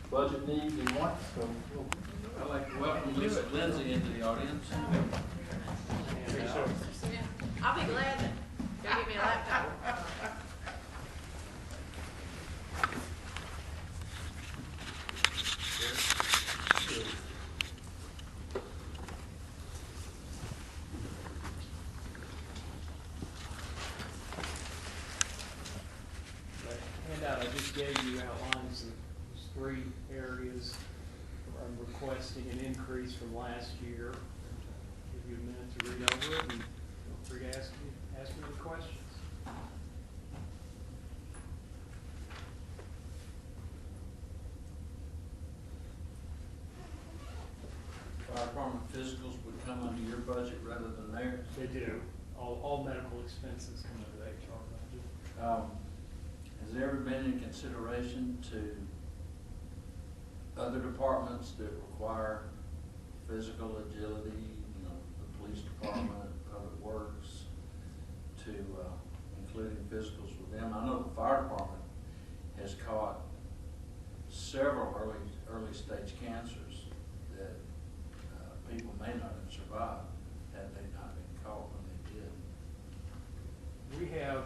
budget needs and wants, so I'd like to welcome Lisa Lindsay into the audience. I'll be glad to go get me a laptop. The handout I just gave you outlines those three areas where I'm requesting an increase from last year. Give you a minute to read over it and feel free to ask me any questions. Fire department physicals would come under your budget rather than theirs. They do. All medical expenses come under the HR budget. Has there ever been any consideration to other departments that require physical agility, you know, the police department, public works, to including physicals with them? I know the fire department has caught several early stage cancers that people may not have survived had they not been caught when they did. We have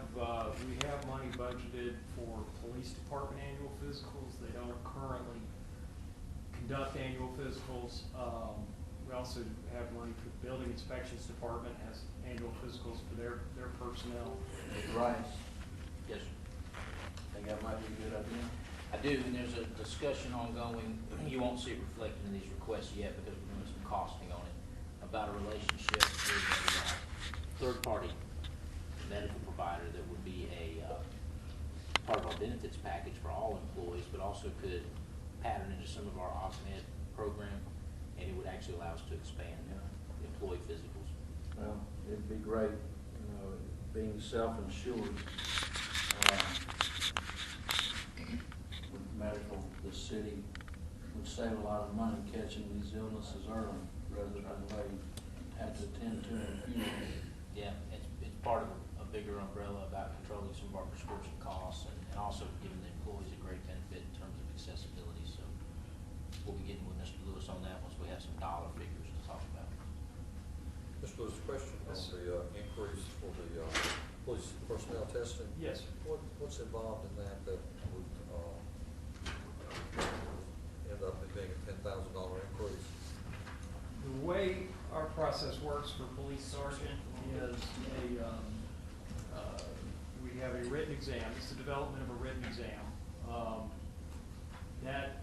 money budgeted for police department annual physicals. They don't currently conduct annual physicals. We also have money for the building inspections department, has annual physicals for their personnel. Right. Yes, sir. Think that might be a good idea? I do, and there's a discussion ongoing. You won't see it reflected in these requests yet because we're doing some costing on it, about a relationship with a third-party medical provider that would be a part of our benefits package for all employees, but also could pattern into some of our OSMED program, and it would actually allow us to expand employee physicals. Well, it'd be great, you know, being self-insured. With medical, the city would save a lot of money catching these illnesses early rather than waiting, have to attend to them. Yeah, it's part of a bigger umbrella about controlling some of our prescription costs and also giving the employees a great benefit in terms of accessibility. So we'll be getting with Mr. Lewis on that once we have some dollar figures to talk about. Mr. Lewis, question on the increase for the police personnel testing. Yes, sir. What's involved in that would end up in being a $10,000 increase? The way our process works for police sergeant is we have a written exam. It's the development of a written exam. That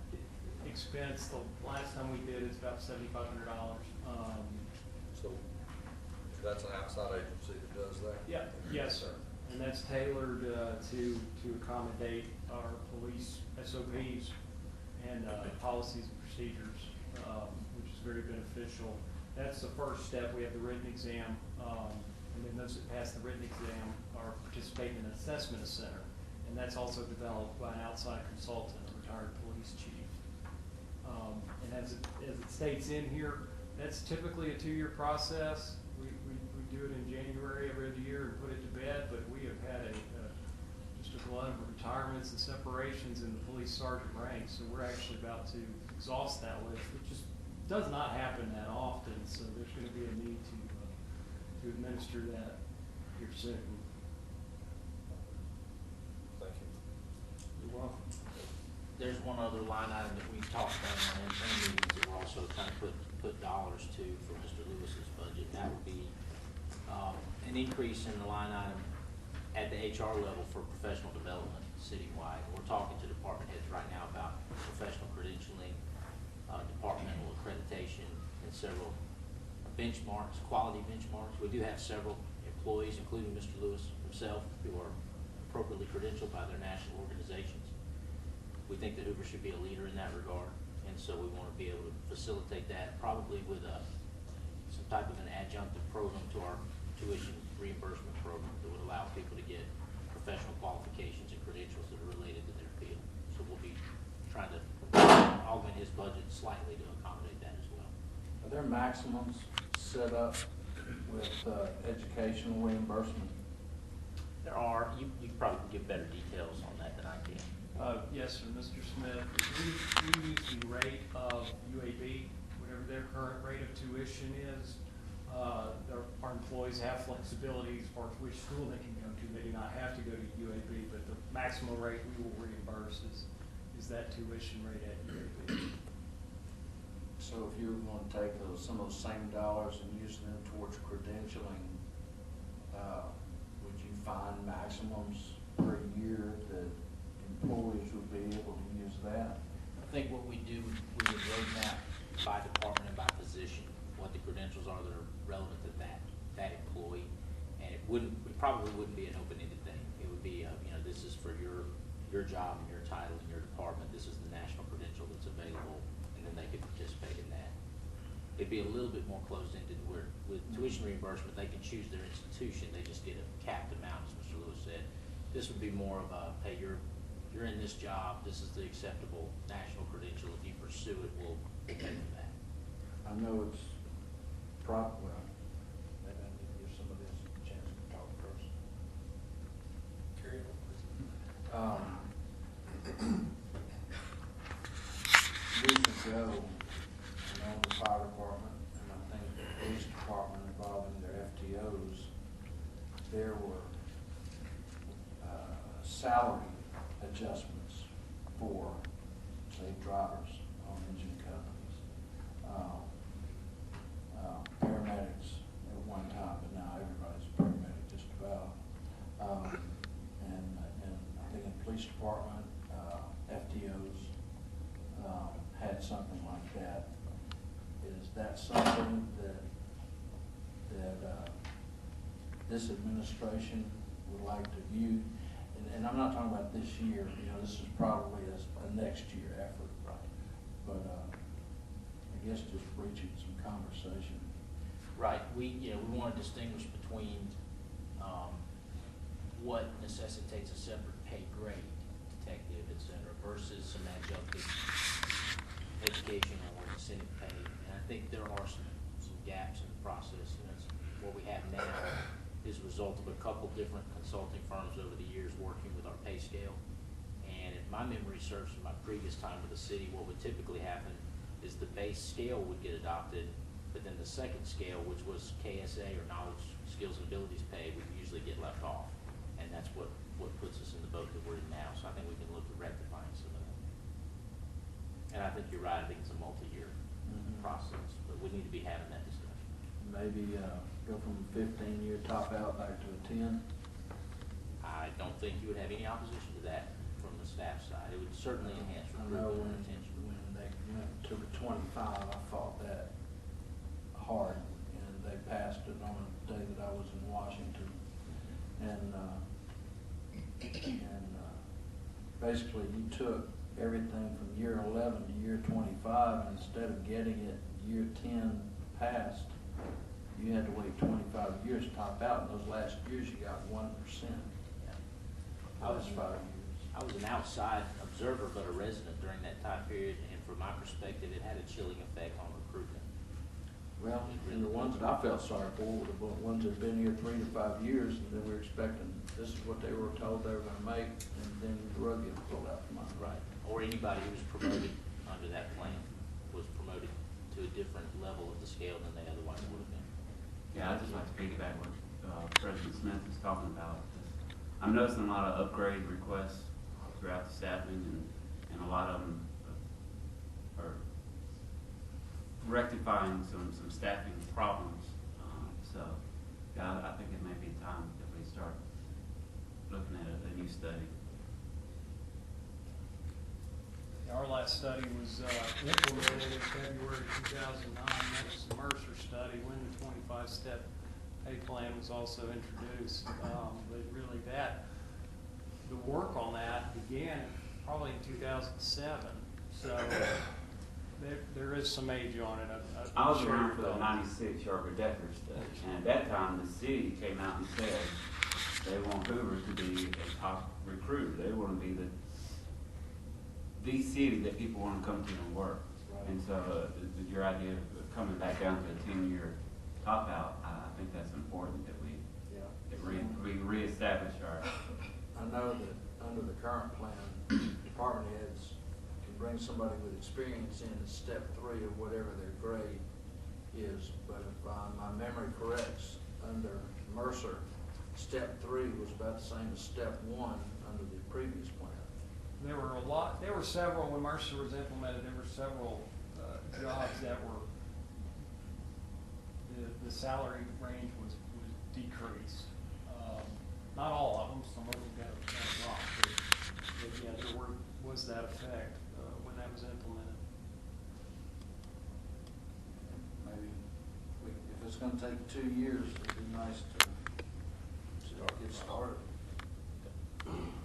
expense, the last time we did, it's about $7,500. So that's an outside agency that does that? Yeah, yes, sir. And that's tailored to accommodate our police SOPs and policies and procedures, which is very beneficial. That's the first step. We have the written exam, and then those that pass the written exam are participating in an assessment center, and that's also developed by an outside consultant, a retired police chief. And as it states in here, that's typically a 2-year process. We do it in January every year and put it to bed, but we have had just a glut of retirements and separations in the police sergeant ranks, so we're actually about to exhaust that list. It just does not happen that often, so there's going to be a need to administer that here soon. Thank you. You're welcome. There's one other line item that we've talked about in our internal meetings that we're also trying to put dollars to for Mr. Lewis's budget. That would be an increase in the line item at the HR level for professional development citywide. We're talking to department heads right now about professional credentialing, departmental accreditation, and several benchmarks, quality benchmarks. We do have several employees, including Mr. Lewis himself, who are appropriately credentialed by their national organizations. We think that Hoover should be a leader in that regard, and so we want to be able to facilitate that, probably with some type of an adjunctive program to our tuition reimbursement program that would allow people to get professional qualifications and credentials that are related to their field. So we'll be trying to augment his budget slightly to accommodate that as well. Are there maximums set up with educational reimbursement? There are. You probably can give better details on that than I can. Yes, sir, Mr. Smith. We use UAB, whatever their current rate of tuition is. Our employees have flexibility as far as which school they can go to. They do not have to go to UAB, but the maximum rate we will reimburse is that tuition rate at UAB. So if you were gonna take some of those same dollars and use them towards credentialing, would you find maximums per year that employees would be able to use that? I think what we do, we would roadmap by department and by position, what the credentials are that are relevant to that employee. And it probably wouldn't be an open-ended thing. It would be, this is for your job and your title and your department. This is the national credential that's available, and then they could participate in that. It'd be a little bit more closed-ended where with tuition reimbursement, they can choose their institution. They just get a capped amount, as Mr. Lewis said. This would be more of a, hey, you're in this job. This is the acceptable national credential. If you pursue it, we'll pay for that. I know it's well, maybe I need to give somebody else a chance to talk first. Carry on, please. Years ago, I know the fire department, and I think the police department involving their FTOs, there were salary adjustments for, say, drivers on engine companies. Paramedics at one time, but now everybody's a paramedic just about. And I think in the police department, FTOs had something like that. Is that something that this administration would like to view? And I'm not talking about this year, this is probably a next year effort. Right. But I guess just reaching some conversation. Right. We want to distinguish between what necessitates a separate pay grade, detective, et cetera, versus some adjunctive educational or incentive pay. And I think there are some gaps in the process. What we have now is a result of a couple different consulting firms over the years working with our pay scale. And if my memory serves from my previous time with the city, what would typically happen is the base scale would get adopted, but then the second scale, which was KSA or knowledge, skills, and abilities pay, would usually get left off. And that's what puts us in the boat that we're in now. So I think we can look at rectifying some of that. And I think you're right, I think it's a multi-year process, but we need to be having that discussion. Maybe go from a 15-year top out back to a 10. I don't think you would have any opposition to that from the staff side. It would certainly enhance I know recruitment and retention. when they went to the 25, I fought that hard, and they passed it on a day that I was in Washington. And basically you took everything from year 11 to year 25, and instead of getting it year 10 passed, you had to wait 25 years to top out. In those last years, you got 1%. Yeah. Last 5 years. I was an outside observer, but a resident during that time period, and from my perspective, it had a chilling effect on recruitment. Well, and the ones that I felt sorry for were the ones that had been here 3 to 5 years, and then we were expecting, this is what they were told they were gonna make, and then the rug gets pulled out from under. Right. Or anybody who was promoted under that plan was promoted to a different level of the scale than they otherwise would have been. Yeah, I'd just like to piggyback what President Smith was talking about. I'm noticing a lot of upgrade requests throughout the staffing, and a lot of them are rectifying some staffing problems. So, yeah, I think it may be time that we start looking at a new study. Our last study was implemented in February 2009. That was the Mercer study when the 25-step pay plan was also introduced. But really the work on that began probably in 2007. So there is some age on it. I was around for the 96 Sharper Decker study, and at that time the city came out and said they want Hoover to be a top recruiter. They want to be the city that people want to come to and work. Right. And so your idea of coming back down to a 10-year top out, I think that's important that we reestablish our. I know that under the current plan, department heads can bring somebody with experience in at step 3 or whatever their grade is. But if my memory corrects, under Mercer, step 3 was about the same as step 1 under the previous plan. There were several, when Mercer was implemented, there were several jobs that were, the salary range was decreased. Not all of them, some of them got dropped, but yeah, there was that effect when that was implemented. Maybe if it's gonna take 2 years, it'd be nice to get started.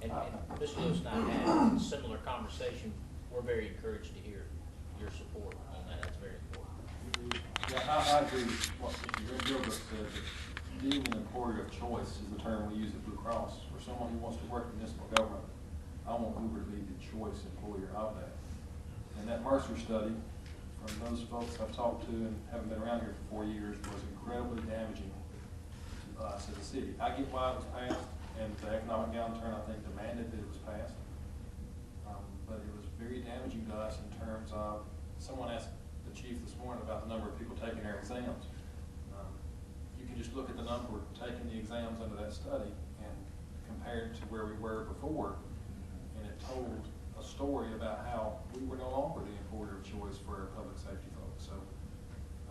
And Mr. Lewis and I had a similar conversation. We're very encouraged to hear your support on that. That's very important. Yeah, I agree with what Mr. Gilbert said, that being an employer of choice is the term we use at Blue Cross. For someone who wants to work in municipal government, I want Hoover to be the choice employer of that. And that Mercer study, from those folks I've talked to and haven't been around here for 4 years, was incredibly damaging to us as a city. I get why it was passed, and the economic downturn, I think, demanded that it was passed. But it was very damaging to us in terms of, someone asked the chief this morning about the number of people taking their exams. You can just look at the number taking the exams under that study and compare it to where we were before, and it told a story about how we were no longer the employer of choice for our public safety folks. So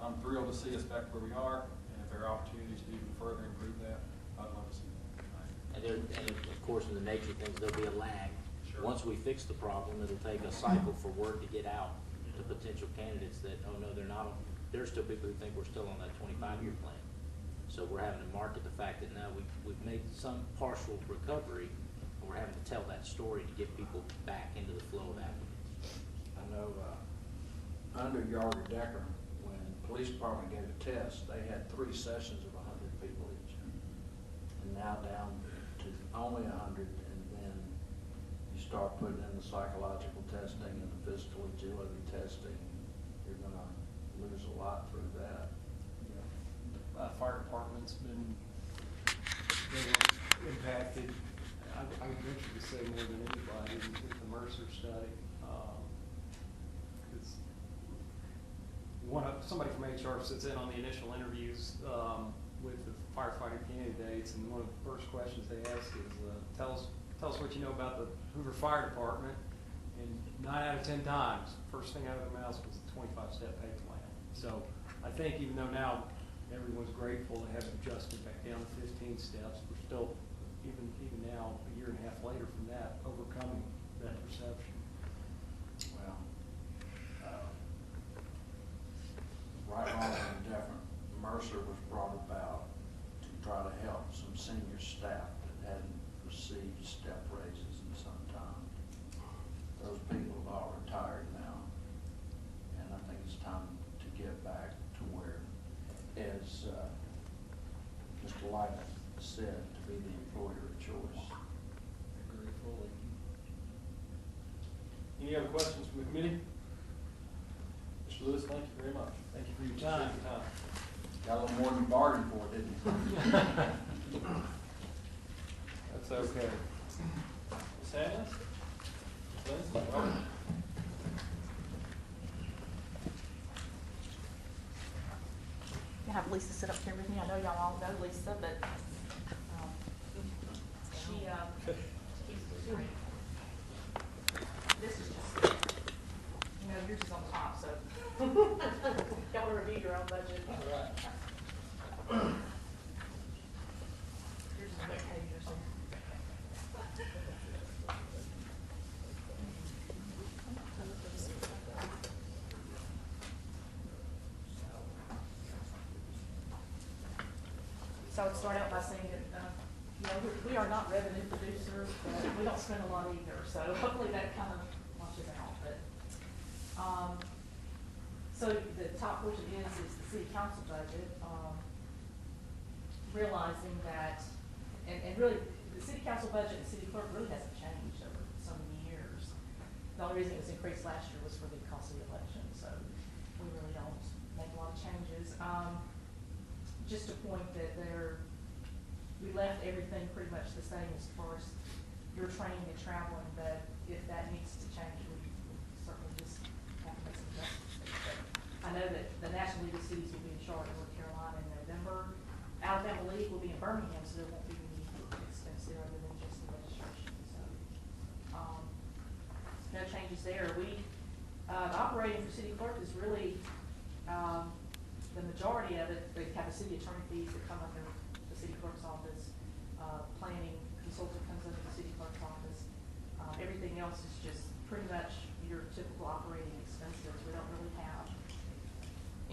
I'm thrilled to see us back where we are, and if there are opportunities to even further improve that, I'd love to see that. And of course, in the nature of things, there'll be a lag. Sure. Once we fix the problem, it'll take a cycle for word to get out to potential candidates that, oh no, they're not, there's still people who think we're still on that 25-year plan. So we're having to market the fact that now we've made some partial recovery, and we're having to tell that story to get people back into the flow of applicants. I know, under Yarger Decker, when the police department gave a test, they had 3 sessions of 100 people each. And now down to only 100, and then you start putting in the psychological testing and the physical agility testing, you're gonna lose a lot through that. Fire department's been impacted, I would venture to say more than anybody with the Mercer study. Somebody from HR sits in on the initial interviews with the firefighter candidates, and one of the first questions they ask is, tell us what you know about the Hoover Fire Department. And 9 out of 10 times, first thing out of their mouths was the 25-step pay plan. So I think even though now everyone's grateful to have adjusted back down to 15 steps, we're still, even now, a year and a half later from that, overcoming that perception. Well, right, wrong, and indifferent, Mercer was brought about to try to help some senior staff that hadn't received step raises in some time. Those people have all retired now, and I think it's time to get back to where, as Mr. Light said, to be the employer of choice. Agree fully. Any other questions from the committee? Mr. Lewis, thank you very much. Thank you for your time. Got a little more than you bargained for, didn't you? That's okay. Ms. Hammond? Ms. Lindsay? Robert? You have Lisa sit up here with me. I know y'all all know Lisa, but, she, this is just, you know, yours is on top, so. Y'all wanna review your own budget. All right. Yours is a bit page or something. So I would start out by saying that, you know, we are not revenue producers, but we don't spend a lot either, so hopefully that kind of washes out, but, so the top portion is the city council budget, realizing that, and really, the city council budget and city clerk really hasn't changed over so many years. The only reason it was increased last year was for the cost of the election, so we really don't make a lot of changes. Just to point that we left everything pretty much the same as far as your training and traveling, but if that needs to change, we certainly Birmingham, so there won't be any expense there other than just the registration, so. No changes there. The operating for city clerk is really, the majority of it, they have the city attorney fees that come under the city clerk's office. Planning consultant comes under the city clerk's office. Everything else is just pretty much your typical operating expenses. We don't really have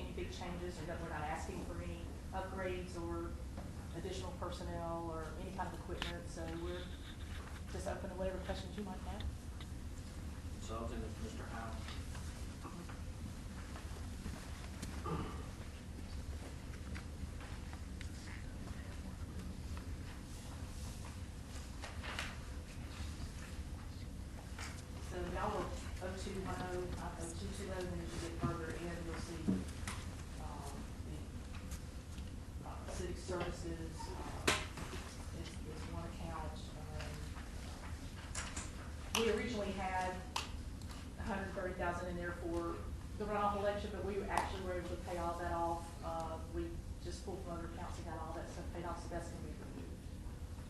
any big changes, or we're not asking for any upgrades or additional personnel or any kind of equipment, so we're just open to whatever questions you might have. Consulting with Mr. Howell. So y'all will 0210, 0220, and as you get further in, you'll see, the civic services, is one account. We originally had $130,000 in there for the runoff election, but we actually were able to pay all that off. We just pulled from other accounts and got all that stuff paid off, so that's gonna be removed.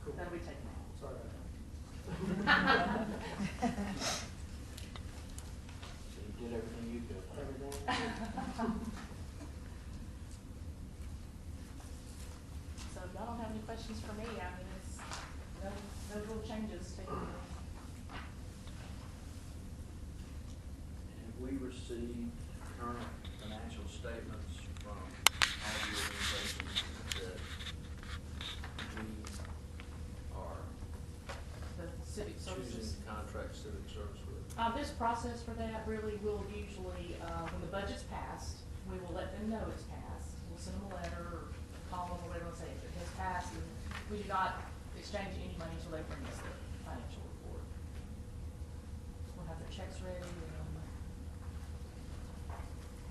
Cool. That'll be taken out. Sorry about that. So you did everything you could. So if y'all don't have any questions for me, I mean, it's no real changes taken place. Have we received current financial statements from all the organizations that we are The civic choosing services. to contract civic service with? This process for that really will usually, when the budget's passed, we will let them know it's passed. We'll send them a letter or call them or whatever and say it has passed, and we do not exchange any money until they bring us the financial report. We'll have their checks ready, and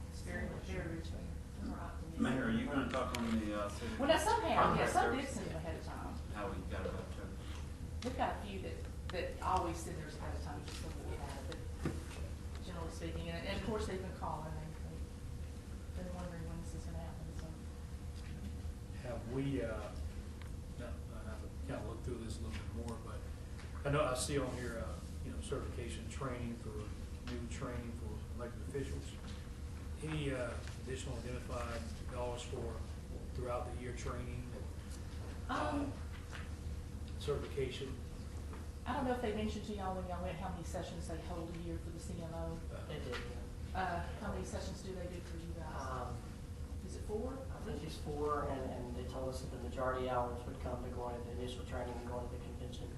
it's very, very routine. Mayor, are you gonna talk on the, city? Well, now some have, yeah, some did contract send them ahead of time. service? How we got it up to? We've got a few that always send theirs ahead of time, just so that we have it, but generally speaking, and of course, they've been calling, they've been wondering when this is gonna happen, so. Have we, now, I have to kind of look through this a little bit more, but I know I see on here, certification training for, new training for elected officials. Any, additional identified dollars for throughout the year training? Certification? I don't know if they mentioned to y'all when y'all went, how many sessions they hold a year for the CMO. They did, yeah. How many sessions do they do for you guys? Is it 4? I think it's 4, and they told us that the majority hours would come to going to the initial training and going to the convention.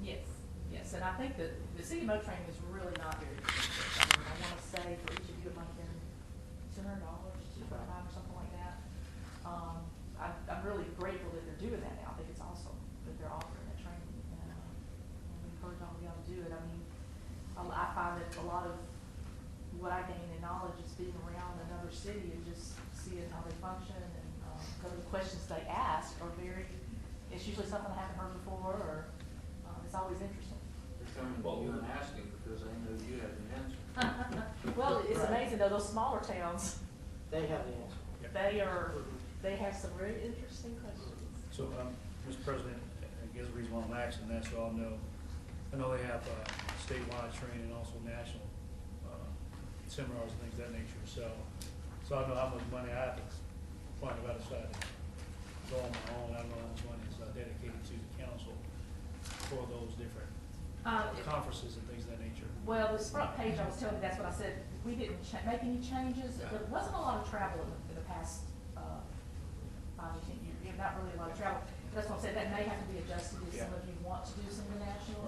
Yes, yes, and I think that the CMO training is really not very expensive. I mean, I wanna say for each of you, it might have been $200, $225 or something like that. I'm really grateful that they're doing that now. I think it's awesome that they're offering that training, and we encourage all of y'all to do it. I mean, I find that a lot of what I gain in knowledge is being around another city and just seeing how they function, and some of the questions they ask are it's usually something I haven't heard before, or it's always interesting. They're coming to you and asking because they know you have the answer. Well, it's Right. amazing though, those smaller towns, They have the answer. they have some very interesting questions. So, Mr. President, I guess the reason why I'm asking that, so I'll know, I know they have, statewide training and also national, seminars and things of that nature, so I know how much money I have to find if I decide to go on my own. I don't know how much money is dedicated to the council for those different conferences and things of that nature. Well, this front page, I was telling you, that's what I said, we didn't make any changes, but it wasn't a lot of travel in the past, 5 to 10 years, not really a lot of travel. That's what I said, that may have to be adjusted if some of you want to do some of the national,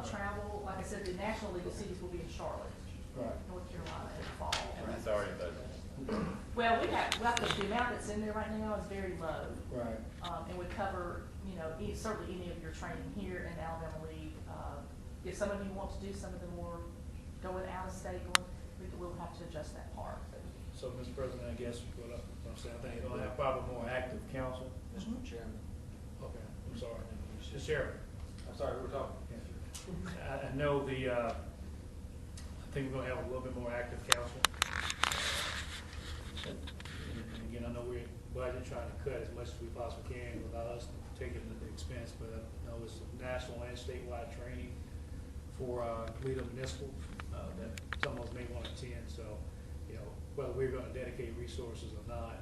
travel. Like I said, the National League of Cities will be in Charlotte, Right. North Carolina in the fall. That's already budgeted. Well, the amount that's in there right now is very low. Right. And would cover, certainly any of your training here in the Alabama League. If some of you want to do some of the more going out of state, we'll have to adjust that part. So, Mr. President, I guess what I'm saying, I think you're gonna have probably more active council. Mr. Chairman. Okay, I'm sorry. Mr. Chairman. I'm sorry, we're talking. I know I think we're gonna have a little bit more active council. And again, I know we're budget trying to cut as much as we possibly can without us taking the expense, but I know it's national and statewide training for Toledo municipals that some of us may want to attend. So, you know, whether we're going to dedicate resources or not,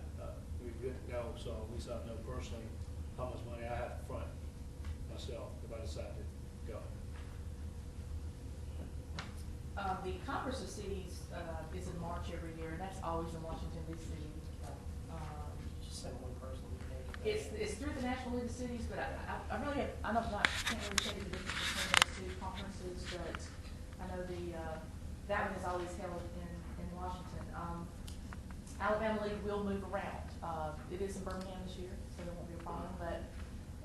we wouldn't know. So at least I know personally how much money I have to front myself if I decide to go. The Congress of Cities, is in March every year, and that's always in Washington DC. Just send one person. It's through the National League of Cities, but I really have, I don't, can't really tell you the difference between those two conferences, but I know that one is always held in Washington. Alabama League will move around. It is in Birmingham this year, so there won't be a problem, but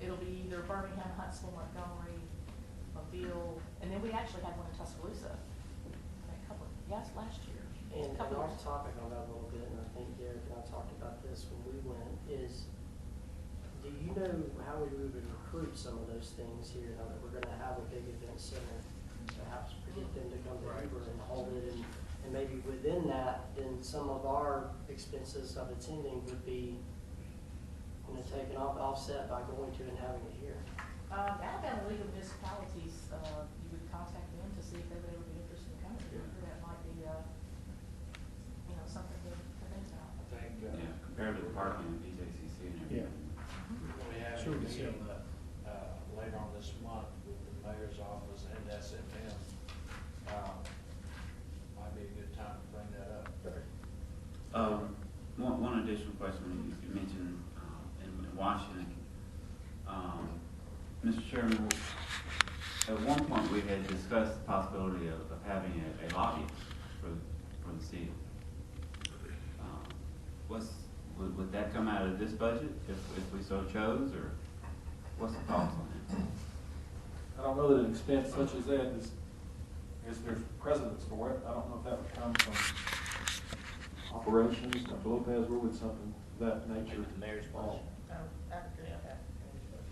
it'll be either Birmingham, Huntsville, Montgomery, Mobile, and then we actually had one in Tuscaloosa. Last year. And off topic on that a little bit, and I think Derek and I talked about this when we went, is do you know how we would recruit some of those things here now that we're gonna have a big event center? Perhaps get them to come to Hoover and hold it, and maybe within that, then some of our expenses of attending would be, you know, taken off, offset by going to and having it here. Alabama League of Municipalities, you would contact them to see if they would ever be interested in coming here. That might be, you know, something to think about. I think, Yeah, compared to the parking at BJCC and everything. we have Sure, a we can see meeting, all that. later on this month with the mayor's office and SFM. Might be a good time to bring that up. One additional question, you mentioned, in Washington. Mr. Chairman, at one point we had discussed the possibility of having a lobby for the city. Would that come out of this budget if we so chose, or what's the thoughts on that? I don't know that an expense such as that is there's precedence for it. I don't know if that would come from operations, Dr. Lopez, where would something of that nature? Maybe the mayor's budget. I would agree with that.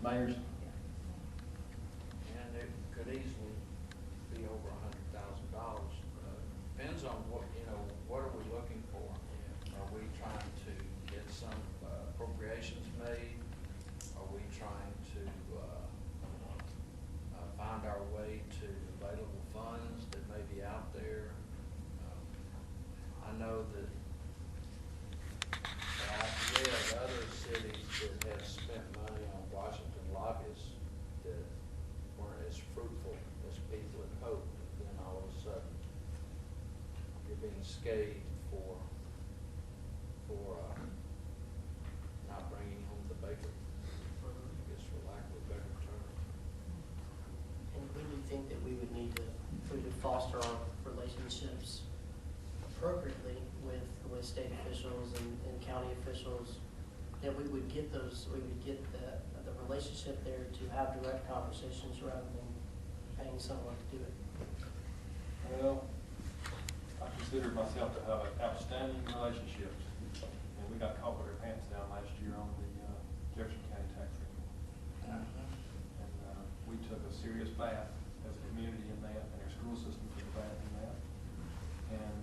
Mayors? And it could easily be over $100,000. Depends on what, you know, what are we looking for? Are we trying to get some appropriations made? Are we trying to find our way to available funds that may be out there? I know that I've read other cities that have spent money on Washington lobbyists that weren't as fruitful as people had hoped. And then all of a sudden, you're being scathed for not bringing home the bacon, I guess, for lack of a better term. And we do think that we would need to foster our relationships appropriately with state officials and county officials, that we would get the relationship there to have direct conversations rather than paying someone to do it. Well, I consider myself to have an outstanding relationship, and we got caught with our pants down last year on the Jefferson County tax reform. And we took a serious bath as a community in that, and our school system took a bath in that. And,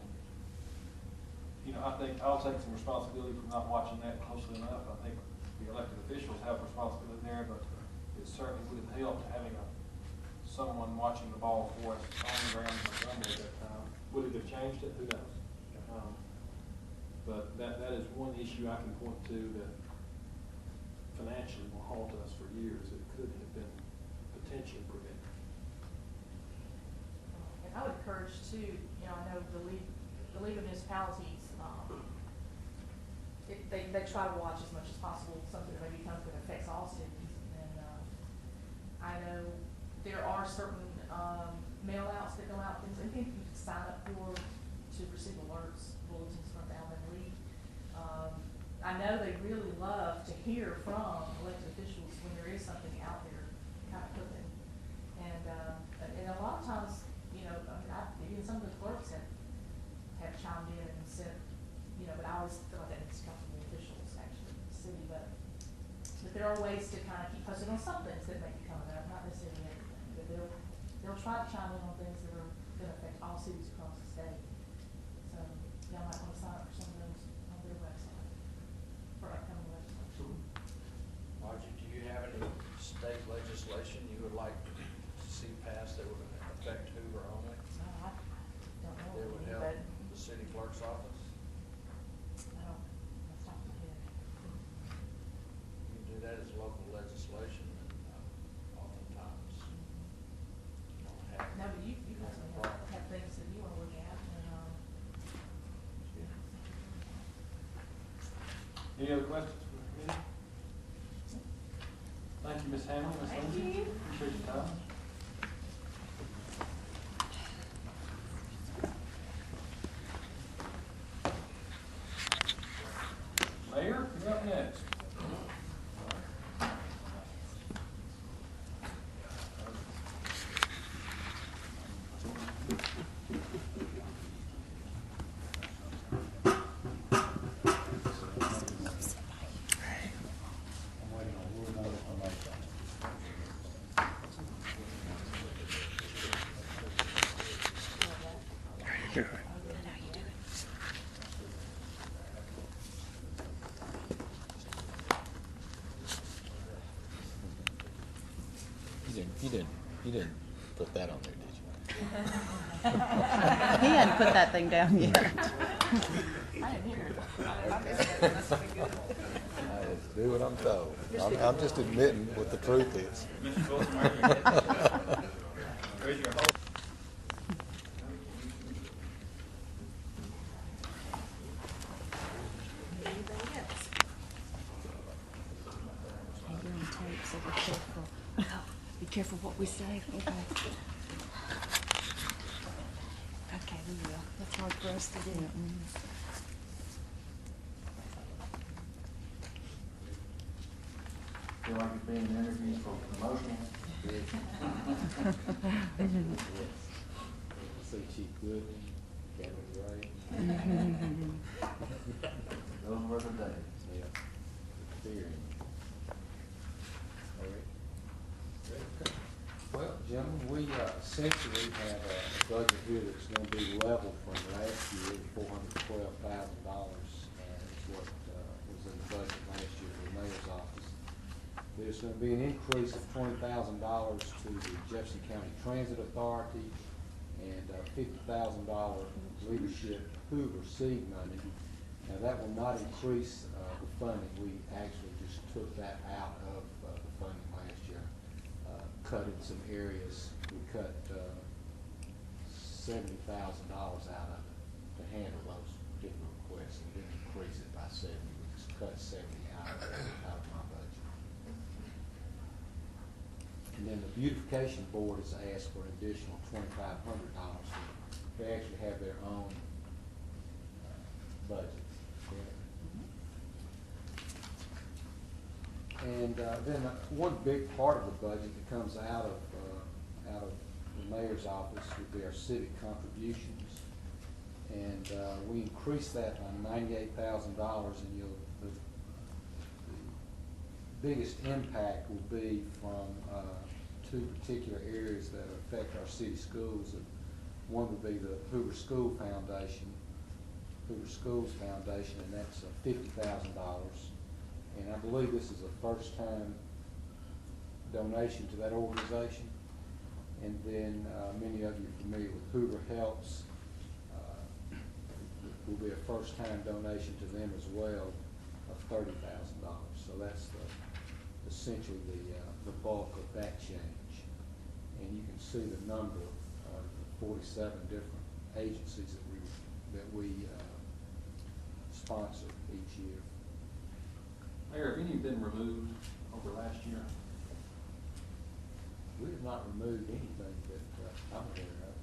you know, I think I'll take some responsibility for not watching that closely enough. I think the elected officials have responsibility there, but it certainly would have helped having someone watching the ball for us on the ground in Montgomery at that time. Would it have changed it? Who knows? But that is one issue I can point to that financially will haunt us for years. It could have been potentially prevented. And I would encourage too, you know, I know the League of Municipalities, they try to watch as much as possible something that maybe comes that affects all cities. And I know there are certain mail outs that go out, things, I think you can sign up for to receive alerts, bulletins from the Alabama League. I know they really love to hear from elected officials when there is something out there kind of cooking. And a lot of times, you know, even some of the clerks have chimed in and said, you know, but I always feel like that needs to come from the officials, actually, in the city. But there are ways to kind of keep posted on some things that may be coming up, not necessarily everything. But they'll try to chime in on things that are going to affect all cities across the state. So y'all might want to sign up for some of those on their website for upcoming legislation. Margie, do you have any clerk's office? I don't, that's not my head. You can do that as local legislation, and oftentimes you don't have. No, but you definitely have things that you wanna look at, and, Any other questions for the committee? Thank you, Ms. Hammond, Ms. Thank Lindsay. you. Appreciate your time. Mayor, you're up next. You didn't put that on there, did He hadn't put that thing down yet. I didn't hear it. I missed it. That's pretty good. you? I just do what I'm told. I'm just admitting what the truth is. Mr. Wilson, raise your hand. Raise your whole. Anything else? You're on tape, so be careful. Be careful what we say. Okay. Okay, we will. That's hard for us to do. Feel like you're being interviewed for promotion? See Chief Goodman, Kevin Gray. Those were the days. Yeah. Fear. All right. Well, gentlemen, we essentially have a budget here that's going to be level from last year, $412,000, and it's what was in the budget last year for the mayor's office. There's going to be an increase of $20,000 to the Jefferson County Transit Authority and $50,000 leadership Hoover seed money. Now, that will not increase the funding. We actually just took that out of the funding last year. Cut in some areas. We cut $70,000 out of it to handle those particular requests, and didn't increase it by 70. We just cut 70 out of my budget. And then the beautification board has asked for an additional $2,500. They actually have their own budget. And then one big part of the budget that comes out of the mayor's office would be our civic contributions. And we increased that by $98,000, and the biggest impact will be from two particular areas that affect our city schools. And one would be the Hoover Schools Foundation, and that's $50,000. And I believe this is a first-time donation to that organization. And then many of you are familiar with Hoover Helps. Will be a first-time donation to them as well of $30,000. So that's essentially the bulk of that change. And you can see the number of 47 different agencies that we sponsor each year. Mayor, have any been removed over last year? We have not removed anything that I'm aware of.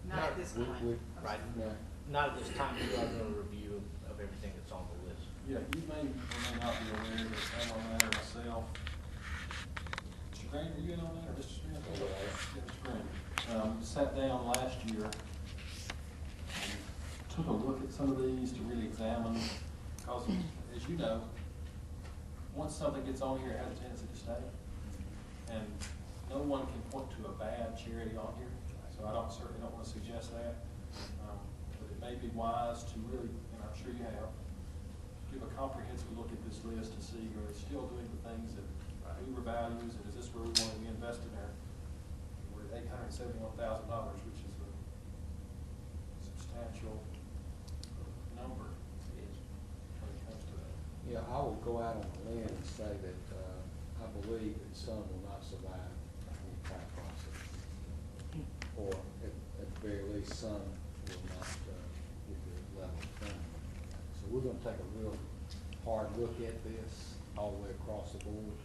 Not at this We- point. we- Right. no. Not at this time, we are doing a review of everything that's on the list. Yeah, you may or may not be aware that I'm on that or myself. Mr. Green, are you in on that, or Mr. Smith? Yeah, Mr. Green. Sat down last year and took a look at some of these to really examine, because as you know, once something gets on here, it has a tendency to stay. And no one can point to a bad charity on here, so I certainly don't want to suggest that. But it may be wise to really, and I'm sure you have, give a comprehensive look at this list to see are they still doing the things that Hoover values, and is this where we want to be invested in? We're at $871,000, which is a substantial Well, I will go out on a limb and say that, I believe that some will not survive the entire process. Or at the very least, some will not, get the level of funding. So we're gonna take a real hard look at this all the way across the board.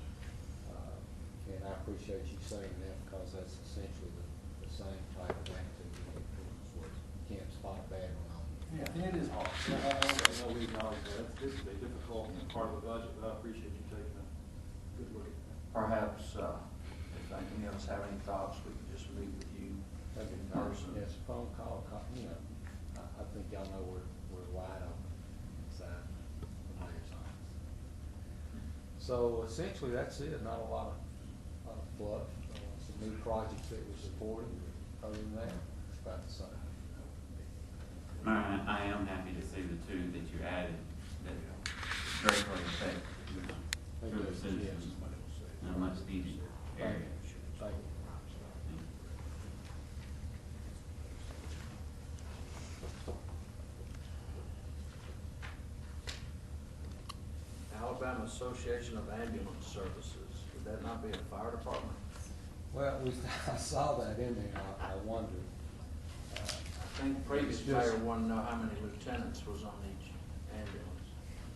And I appreciate you saying that, because that's essentially the same type of activity that was Kent spot a bad one on. Yeah, and it is hard. I know we acknowledge that. This is a difficult part of the budget, but I appreciate you taking a good look at that. Perhaps, if any of us have any thoughts, we can just meet with you in person. Yes, phone call, you know, I think y'all know we're wide open inside the mayor's office. So essentially, that's it. Not a lot of fluff. Some new projects that we're supporting. Other than that, it's about the same. Mayor, I am happy to see the two that you added that directly affect Hoover citizens in a much needed area. Thank you. Alabama Association of Ambulance Services, would that not be a fire department? Well, I saw that in there. I wondered. I think previous It's just- mayor wanted to know how many lieutenants was on each ambulance.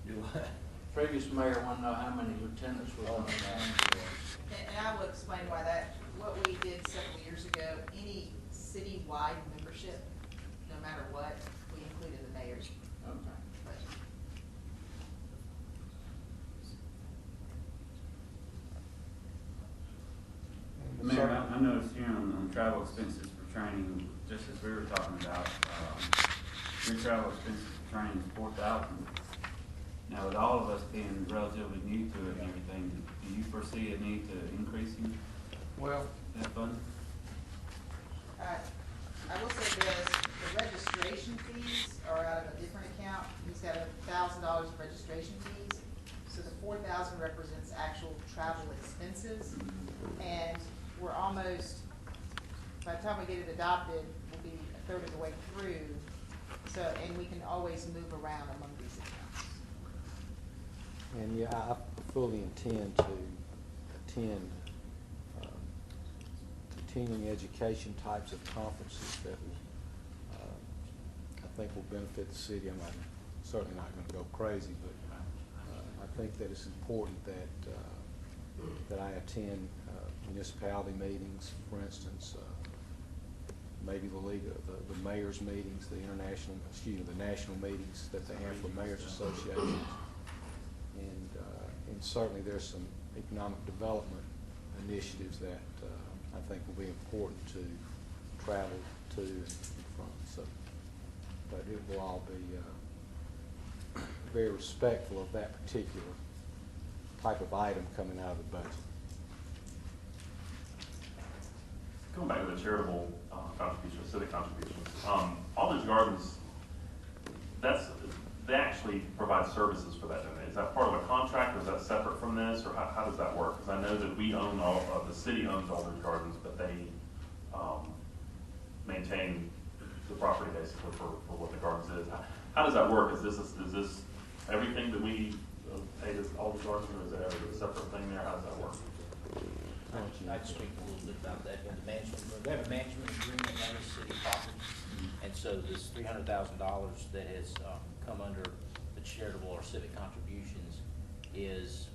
Do what? Previous mayor wanted to know how many lieutenants was on each ambulance. And I will explain why that, what we did several years ago, any citywide membership, no matter what, we included the mayor's Okay. budget. Mayor, I noticed here on travel expenses for training, just as we were talking about, your travel expenses for training is $4,000. Now, with all of us being relatively new to it and everything, do you foresee a need to increasing Well, that fund? I will say this, the registration fees are out of a different account. He's got $1,000 of registration fees. So the 4,000 represents actual travel expenses. And we're almost, by the time we get it adopted, we'll be a third of the way through. So, and we can always move around among these accounts. and yeah, I fully intend to attend continuing education types of conferences that will, I think will benefit the city. I'm certainly not going to go crazy, but I think that it's important that I attend municipality meetings, for instance, maybe the mayor's meetings, the national meetings that they have for mayors associations. And certainly there's some economic development initiatives that I think will be important to travel to and from. So, but it will all be very respectful of that particular type of item coming out of the budget. Going back to the charitable contributions, civic contributions, Aldridge Gardens, they actually provide services for that, don't they? Is that part of a contract, or is that separate from this, or how does that work? Because I know that we own the city owns Aldridge Gardens, but they maintain the property basically for what the gardens is. How does that work? Is this everything that we pay to Aldridge Gardens, or is that a separate thing there? How does that work? I'd speak a little bit about that. The management, they have a management agreement on the city property. And so this $300,000 that has come under the charitable or civic contributions is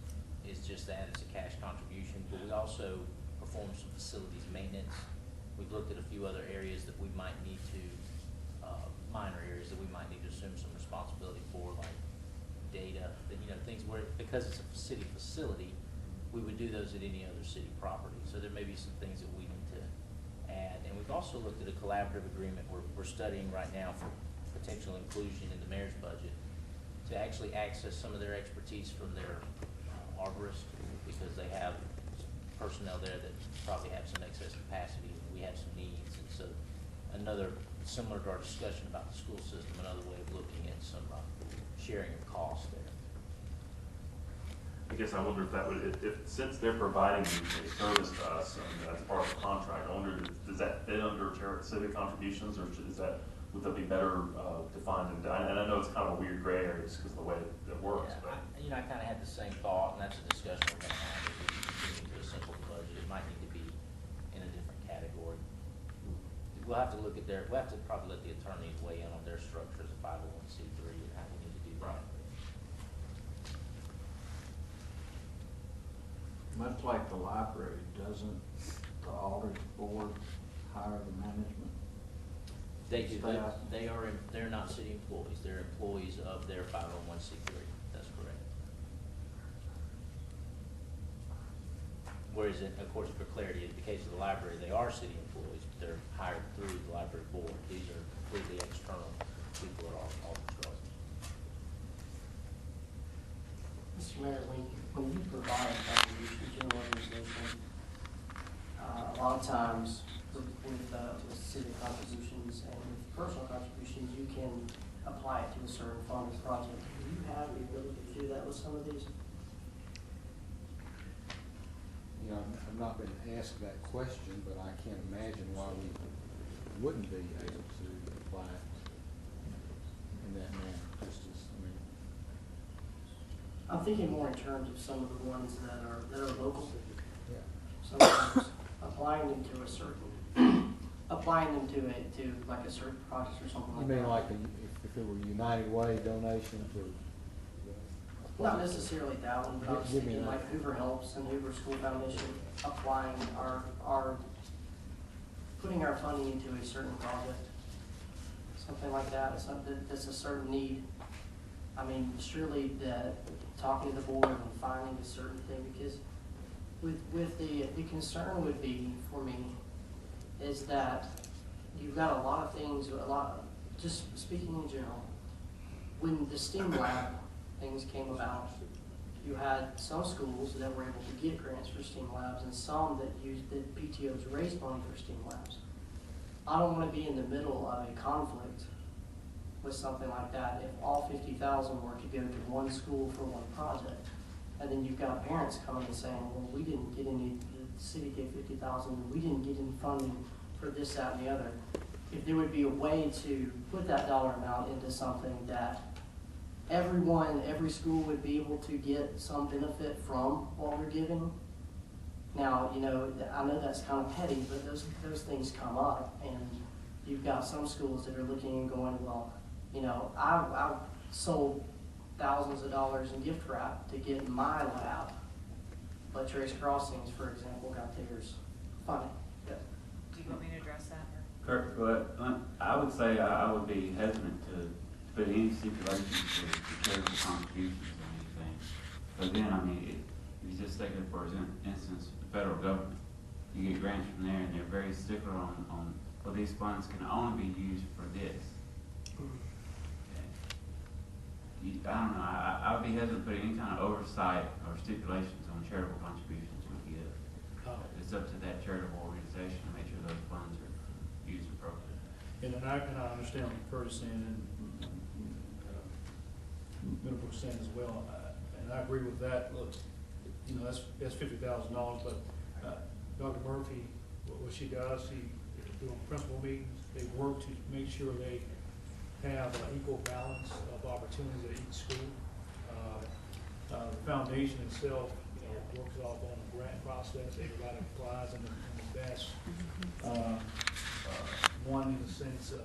just that, it's a cash contribution. But we also perform some facilities maintenance. We've looked at a few other areas that we might need to, minor areas that we might need to assume some responsibility for, like data, that, things where, because it's a city facility, we would do those at any other city property. So there may be some things that we need to add. And we've also looked at a collaborative agreement we're studying right now for potential inclusion in the mayor's budget to actually access some of their expertise from their arborists, because they have personnel there that probably have some excess capacity and we have some needs. And so another, similar to our discussion about the school system, another way of looking at some sharing of costs there. I guess I wonder if that would, since they're providing a service to us, and that's part of the contract, I wonder, does that fit under civic contributions, or would that be better defined? And I know it's kind of a weird gray area just because of the way it works, but. you know, I kinda had the same thought, and that's a discussion we're gonna have, if we continue to a simple budget, it might need to be in a different category. We'll have to look at we'll have to probably let the attorneys weigh in on their structure as a 501c3 and how we need to do that. Much like the library, doesn't the audit board hire the management? They do, Staff. they're not city employees, they're employees of their 501c3, that's correct. Whereas, of course, for clarity, in the case of the library, they are city employees, but they're hired through the library board. These are completely external people at all Charles. Mr. Mayor, when you provide a contribution to an organization, a lot of times with city contributions and with personal contributions, you can apply it to a certain fund or project. Do you have the ability to do that with some of these? You know, I've not been asked that question, but I can't imagine why we wouldn't be able to apply it in that manner, just as, I mean. I'm thinking more in terms of some of the ones that are local. Yeah. Sometimes applying them to a certain, applying them to like a certain project or something You like that. mean like if it were United Way donation to? Not necessarily that one, but I was Give me thinking that. like Hoover Helps and Hoover School Foundation, applying our, putting our funding into a certain project. Something like that, it's something that's a certain need. I mean, surely talking to the board and finding a certain thing, because with the concern would be for me is that you've got a lot of things, just speaking in general, when the STEAM lab things came about, you had some schools that were able to get grants for STEAM labs and some that PTOs raised money for STEAM labs. I don't want to be in the middle of a conflict with something like that if all 50,000 were to go to one school for one project. And then you've got parents coming and saying, well, we didn't get any, the city gave 50,000, and we didn't get any funding for this, that, and the other. If there would be a way to put that dollar amount into something that every school would be able to get some benefit from what we're giving. Now, you know, I know that's kind of petty, but those things come up, and you've got some schools that are looking and going, well, you know, I've sold thousands of dollars in gift wrap to get my lab, but Trace Crossings, for example, got theirs funded. Do you want me to address that? Kirk, but I would say I would be hesitant to put any stipulations to charitable contributions or anything. But then, I mean, if you just take it for instance, the federal government, you get grants from there and they're very stickler on well, these funds can only be used for this. Okay. I don't know, I would be hesitant to put any kind of oversight or stipulations on charitable contributions we give. It's up to that charitable organization to make sure those funds are used appropriately. And I understand what Curtis saying, and Middlebrook saying as well, and I agree with that. Look, you know, that's $50,000, but Dr. Murphy, what she does, doing principal meetings, they work to make sure they have an equal balance of opportunities at each school. The foundation itself, you know, works off on a grant process. Everybody applies in the best one in the sense of, I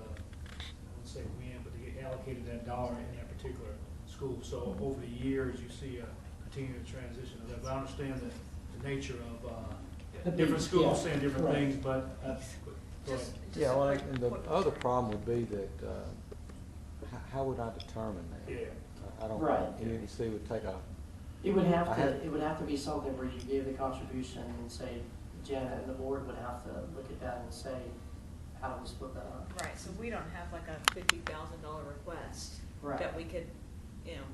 wouldn't say win, but to get allocated that dollar in that particular school. So over the years, you see a continued transition of that. But I understand the nature of different schools saying different things, but go ahead. Yeah, well, and the other problem would be that, how would I determine that? Yeah. I don't Right. think ENC would take a, It would have to be something where you give the contribution and say, Janet and the board would have to look at that and say, how do we split that up? Right, so we don't have like a $50,000 request. Right. That we could, you know,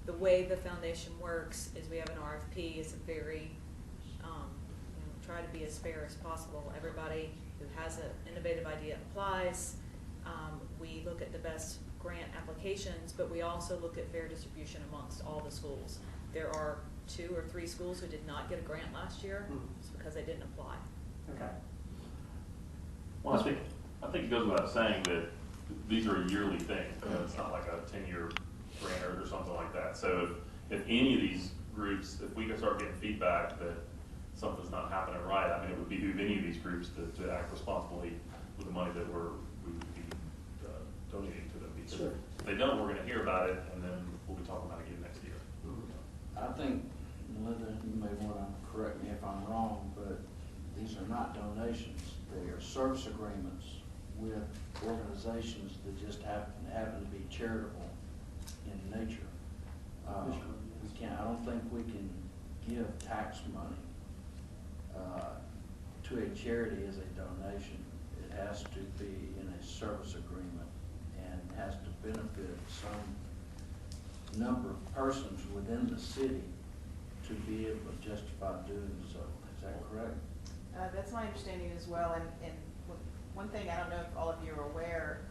the way the foundation works is we have an RFP, it's a very, try to be as fair as possible. Everybody who has an innovative idea applies. We look at the best grant applications, but we also look at fair distribution amongst all the schools. There are 2 or 3 schools who did not get a grant last year. It's because they didn't apply. Okay. Well, I think it goes without saying that these are yearly things. It's not like a 10-year grant or something like that. So if any of these groups, if we could start getting feedback that something's not happening right, I mean, it would behoove any of these groups to act responsibly with the money that we would be donating to them. Because Sure. if they don't, we're gonna hear about it, and then we'll be talking about it again next year. I think, Melinda, you may want to correct me if I'm wrong, but these are not donations. They are service agreements with organizations that just happen to be charitable in nature. We can't, I don't think we can give tax money to a charity as a donation. It has to be in a service agreement and has to benefit some number of persons within the city to be able to justify doing so. Is that correct? That's my understanding as well, and one thing, I don't know if all of you are aware,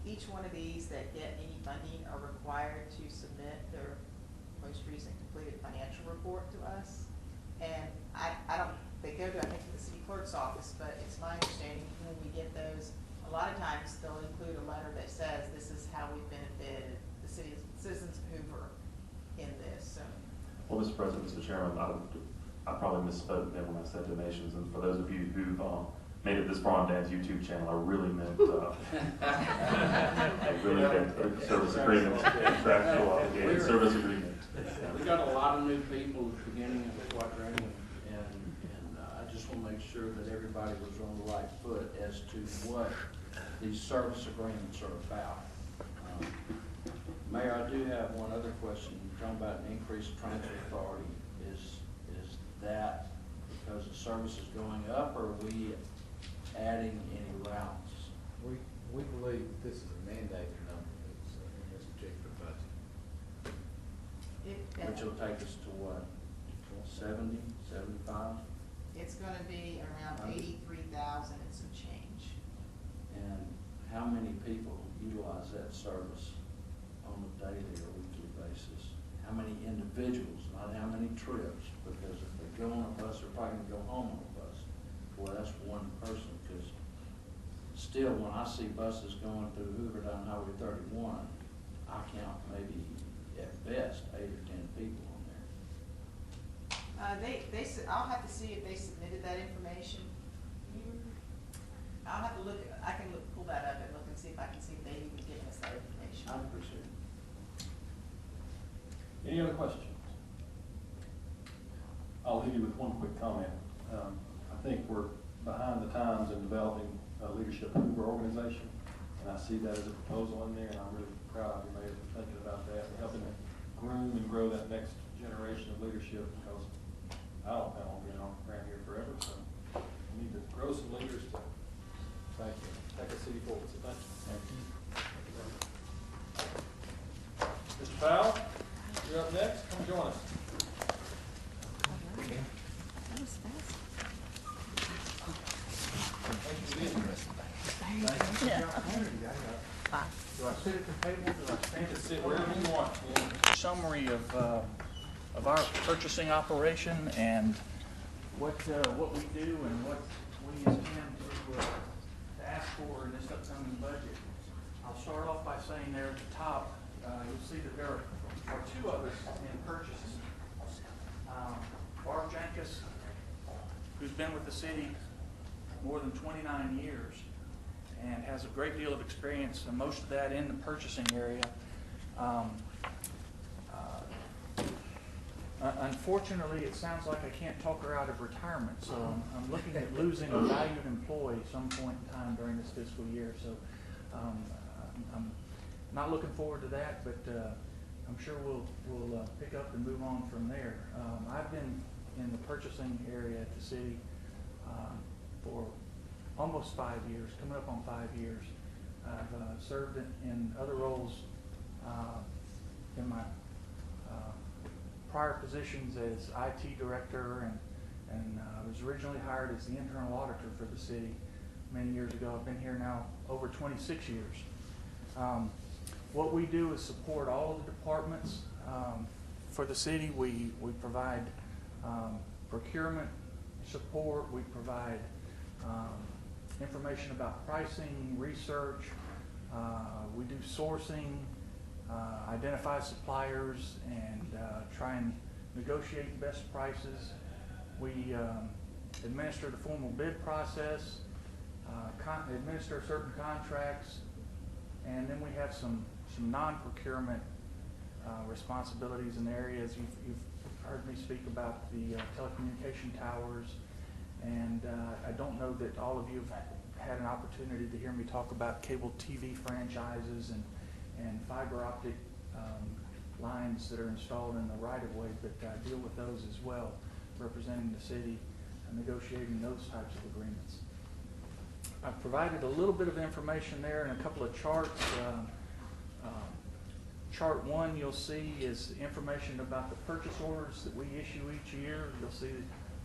each one of these that get any funding are required to submit their most recent completed financial report to us. And I don't, they go to, I think, to the city clerk's office, but it's my understanding when we get those, a lot of times they'll include a letter that says this is how we benefited the citizens of Hoover in this, so. Well, Mr. President, Mr. Chairman, I probably misspoke then when I said donations, and for those of you who've made it this far on Dan's YouTube channel, I really meant service agreement, contractual obligated service agreement. We got a lot of new people at the beginning of the quadrennium, and I just want to make sure that everybody was on the right foot as to what these service agreements are about. Mayor, I do have one other question. You're talking about an increased transfer authority. Is that because the service is going up, or are we adding any routes? We believe that this is a mandated number that's in this particular budget. Which will take us to what, 70, 75? It's gonna be around 83,000 and some change. And how many people utilize that service on a daily or weekly basis? How many individuals, not how many trips, because if they go on a bus, they're probably gonna go home on a bus. Well, that's one person, because still, when I see buses going through Hoover down Highway 31, I count maybe at best 8 or 10 people on there. I'll have to see if they submitted that information. I'll have to look, I can pull that up and look and see if I can see if they even given us that information. I appreciate it. Any other questions? I'll leave you with one quick comment. I think we're behind the times in developing a leadership Hoover organization, and I see that as a proposal in there, and I'm really proud of you, Mayor, for thinking about that, and helping to groom and grow that next generation of leadership, because I don't plan on being around here forever, so we need to grow some leaders to Thank you. take the city forward, so thank you. Thank you. Mr. Powell, you're up next, come join us. That was fast. Do I sit at the table, do I stand? Sit wherever you want. Summary of our purchasing operation and what we do and what we intend to ask for in this upcoming budget. I'll start off by saying there at the top, you'll see that there are two of us in purchasing. Barb Jankus, who's been with the city more than 29 years and has a great deal of experience, and most of that in the purchasing area. Unfortunately, it sounds like I can't talk her out of retirement, so I'm looking at losing a valued employee some point in time during this fiscal year. So I'm not looking forward to that, but I'm sure we'll pick up and move on from there. I've been in the purchasing area at the city for almost 5 years, coming up on 5 years. I've served in other roles in my prior positions as IT director, and I was originally hired as the internal auditor for the city many years ago. I've been here now over 26 years. What we do is support all of the departments for the city. We provide procurement support. We provide information about pricing, research. We do sourcing. identify suppliers and try and negotiate best prices. We administer the formal bid process, administer certain contracts, and then we have some non-procurement responsibilities in areas. You've heard me speak about the telecommunication towers, and I don't know that all of you have had an opportunity to hear me talk about cable TV franchises and fiber optic lines that are installed in the right-of-way, but I deal with those as well, representing the city and negotiating those types of agreements. I've provided a little bit of information there in a couple of charts. Chart 1 you'll see is information about the purchase orders that we issue each year. You'll see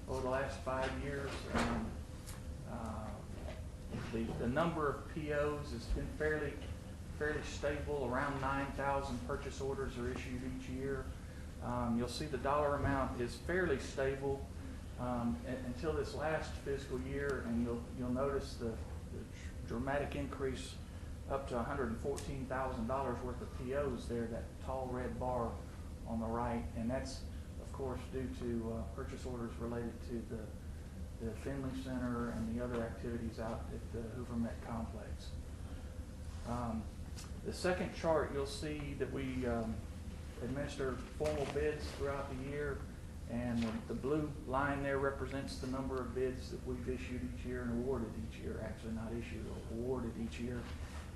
over the last 5 years the number of POs has been fairly stable. Around 9,000 purchase orders are issued each year. You'll see the dollar amount is fairly stable until this last fiscal year, and you'll notice the dramatic increase up to $114,000 worth of POs there, that tall red bar on the right, and that's of course due to purchase orders related to the Finley Center and the other activities out at the Hoover Met Complex. The second chart, you'll see that we administer formal bids throughout the year, and the blue line there represents the number of bids that we've issued each year and awarded each year. Actually not issued, awarded each year,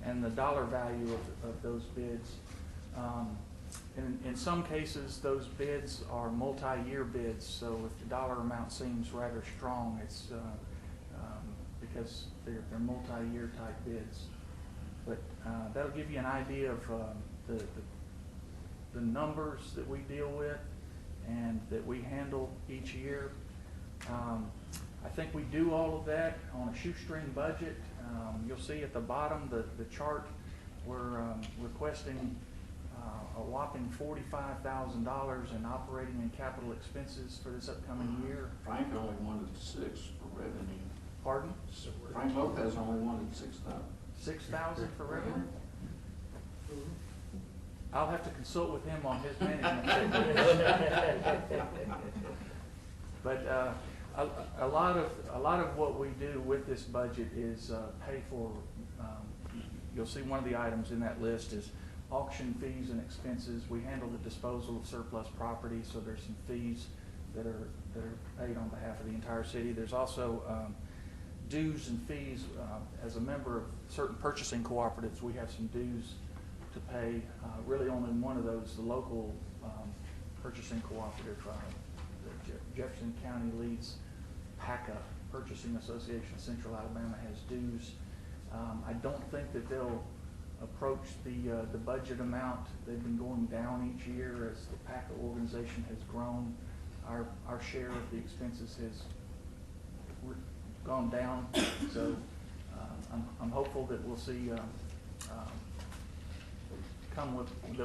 and the dollar value of those bids. In some cases, those bids are multi-year bids, so if the dollar amount seems rather strong, it's because they're multi-year type bids. But that'll give you an idea of the numbers that we deal with and that we handle each year. I think we do all of that on a shoestring budget. You'll see at the bottom the chart, we're requesting a whopping $45,000 in operating and capital expenses for this upcoming year. Frank only wanted 6 for revenue. Pardon? Frank Lopez only wanted 6,000. 6,000 for revenue? I'll have to consult with him on his management. But a lot of what we do with this budget is pay for. You'll see one of the items in that list is auction fees and expenses. We handle the disposal of surplus property, so there's some fees that are paid on behalf of the entire city. There's also dues and fees. As a member of certain purchasing cooperatives, we have some dues to pay. Really only one of those, the local purchasing cooperative, the Jefferson County Leads PACA Purchasing Association of Central Alabama, has dues. I don't think that they'll approach the budget amount. They've been going down each year as the PACA organization has grown. Our share of the expenses has gone down, so I'm hopeful that we'll see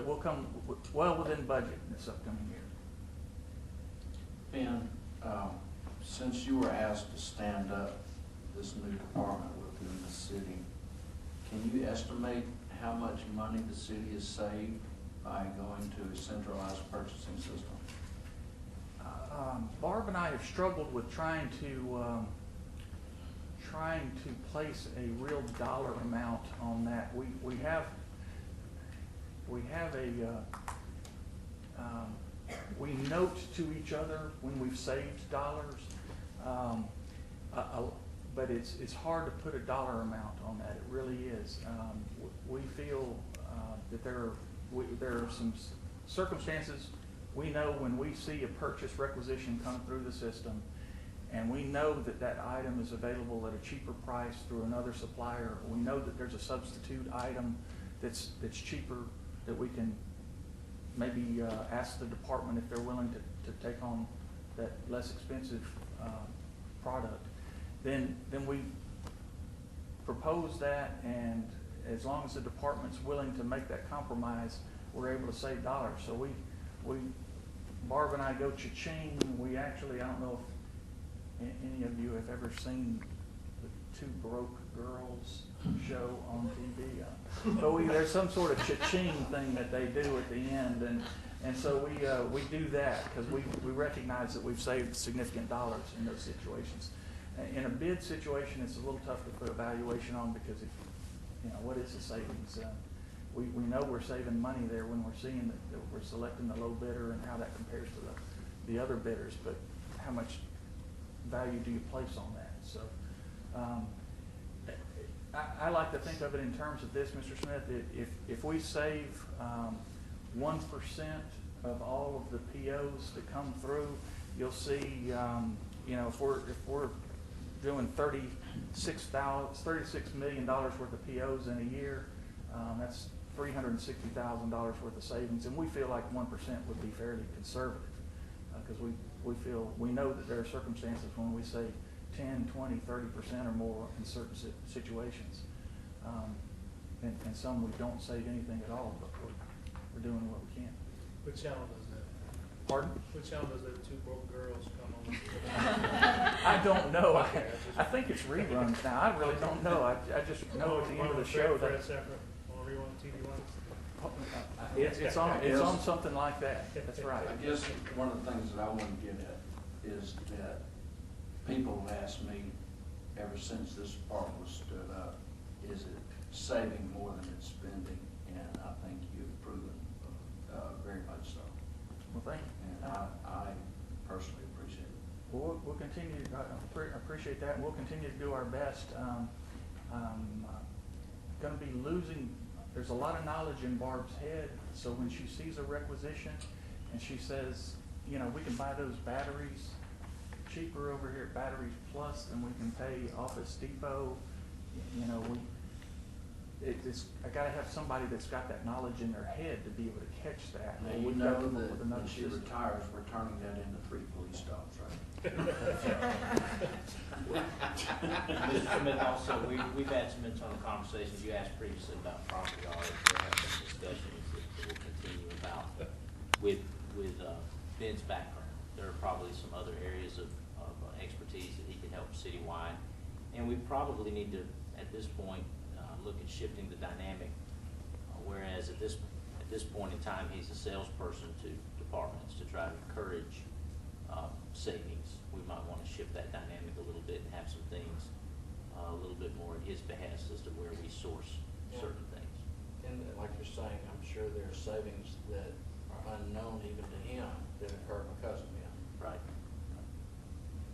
we'll come well within budget this upcoming year. Ben, since you were asked to stand up this new department within the city, can you estimate how much money the city has saved by going to a centralized purchasing system? Barb and I have struggled with trying to place a real dollar amount on that. We have we note to each other when we've saved dollars, but it's hard to put a dollar amount on that. It really is. We feel that there are some circumstances. We know when we see a purchase requisition come through the system, and we know that item is available at a cheaper price through another supplier. We know that there's a substitute item that's cheaper, that we can maybe ask the department if they're willing to take on that less expensive product. Then we propose that, and as long as the department's willing to make that compromise, we're able to save dollars. So Barb and I go cha-ching. We actually, I don't know if any of you have ever seen the Two Broke Girls. show on TV. But there's some sort of cha-ching thing that they do at the end, and so we do that because we recognize that we've saved significant dollars in those situations. In a bid situation, it's a little tough to put a valuation on because what is the savings? We know we're saving money there when we're seeing that we're selecting the low bidder and how that compares to the other bidders, but how much value do you place on that? So I like to think of it in terms of this, Mr. Smith. If we save 1% of all of the POs that come through, you'll see, if we're doing $36 million worth of POs in a year, that's $360,000 worth of savings, and we feel like 1% would be fairly conservative because we know that there are circumstances when we save 10, 20, 30% or more in certain situations, and some we don't save anything at all, but we're doing what we can. What channel does that? Pardon? What channel does that Two Broke Girls come on? I don't know. Okay, I think it's reruns now. I really don't know. I just know at the end of the show that On rerun TV one? it's on something like that. That's right. I guess one of the things that I want to get at is that people have asked me ever since this department was stood up, is it saving more than it's spending? And I think you've proven very much so. Well, thank you. And I personally appreciate it. Well, we'll continue. I appreciate that, and we'll continue to do our best. Going to be losing. There's a lot of knowledge in Barb's head, so when she sees a requisition and she says, we can buy those batteries cheaper over here at Batteries Plus than we can pay Office Depot. I got to have somebody that's got that knowledge in their head to be able to catch that. Now, you know that when she retires, we're turning that into 3 police dogs, right? Mr. Smith, also, we've had some internal conversations. You asked previously about property audit. We're having some discussions that will continue about with Ben's background. There are probably some other areas of expertise that he can help citywide. And we probably need to, at this point, look at shifting the dynamic. Whereas at this point in time, he's a salesperson to departments to try to encourage savings. We might want to shift that dynamic a little bit and have some things a little bit more at his behest as to where we source certain things. And like you're saying, I'm sure there are savings that are unknown even to him that occur because of him. Right.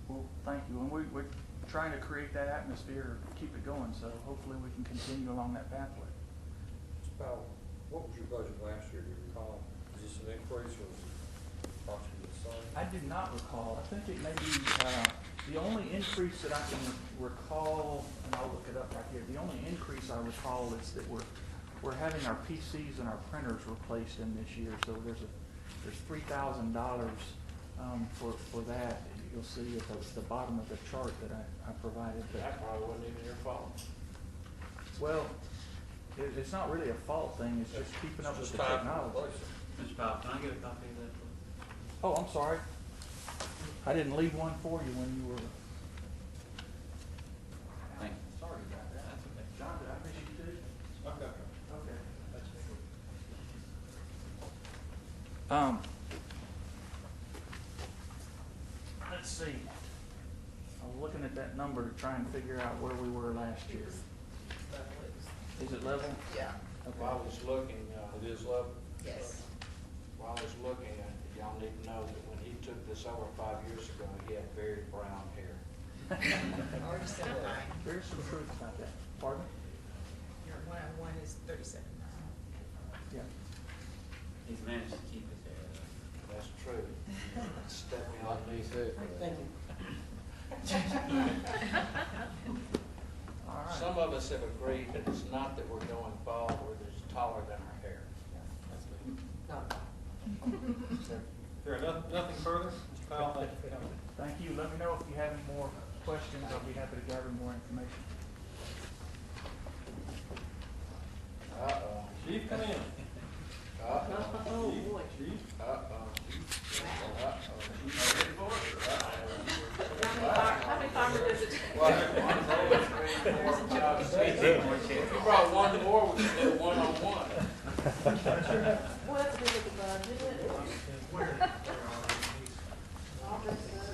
Well, thank you. And we're trying to create that atmosphere, keep it going, so hopefully we can continue along that pathway. Mr. Powell, what was your budget last year, do you recall? Is this an increase or was it approximately the same? I did not recall. I think it may be the only increase that I can recall, and I'll look it up right here. The only increase I recall is that we're having our PCs and our printers replaced in this year, so there's $3,000 for that. You'll see at the bottom of the chart that I provided. That probably wasn't even your fault. Well, it's not really a fault thing. It's just keeping up with the technology. Mr. Powell, can I get a copy of that, please? Oh, I'm sorry. I didn't leave one for you when you were. Thank you. Sorry about that. That's okay. John, did I miss you too? Okay. Okay. Let's see. I was looking at that number to try and figure out where we were last year. Is it level? Yeah. Okay. While I was looking, It is level? yes. While I was looking, y'all need to know that when he took this over 5 years ago, he had very brown hair. There's some truth about that. Pardon? Your one-on-one is 37. Yeah. He's managed to keep his hair. That's true. Step me on Like me. he said. Thank you. All right. Some of us have agreed that it's not that we're going bald, we're just taller than our hair. Fair enough, nothing further? Mr. Powell, thank you for coming. Thank you. Let me know if you have any more questions. I'll be happy to gather more information. Uh-oh. Chief, come in. Uh-oh. Oh, boy. Chief? Uh-oh. How many farmers is it? What? 1, 2, 3, 4, 5, 6. Well, that's a good looking budget, isn't it? All this stuff.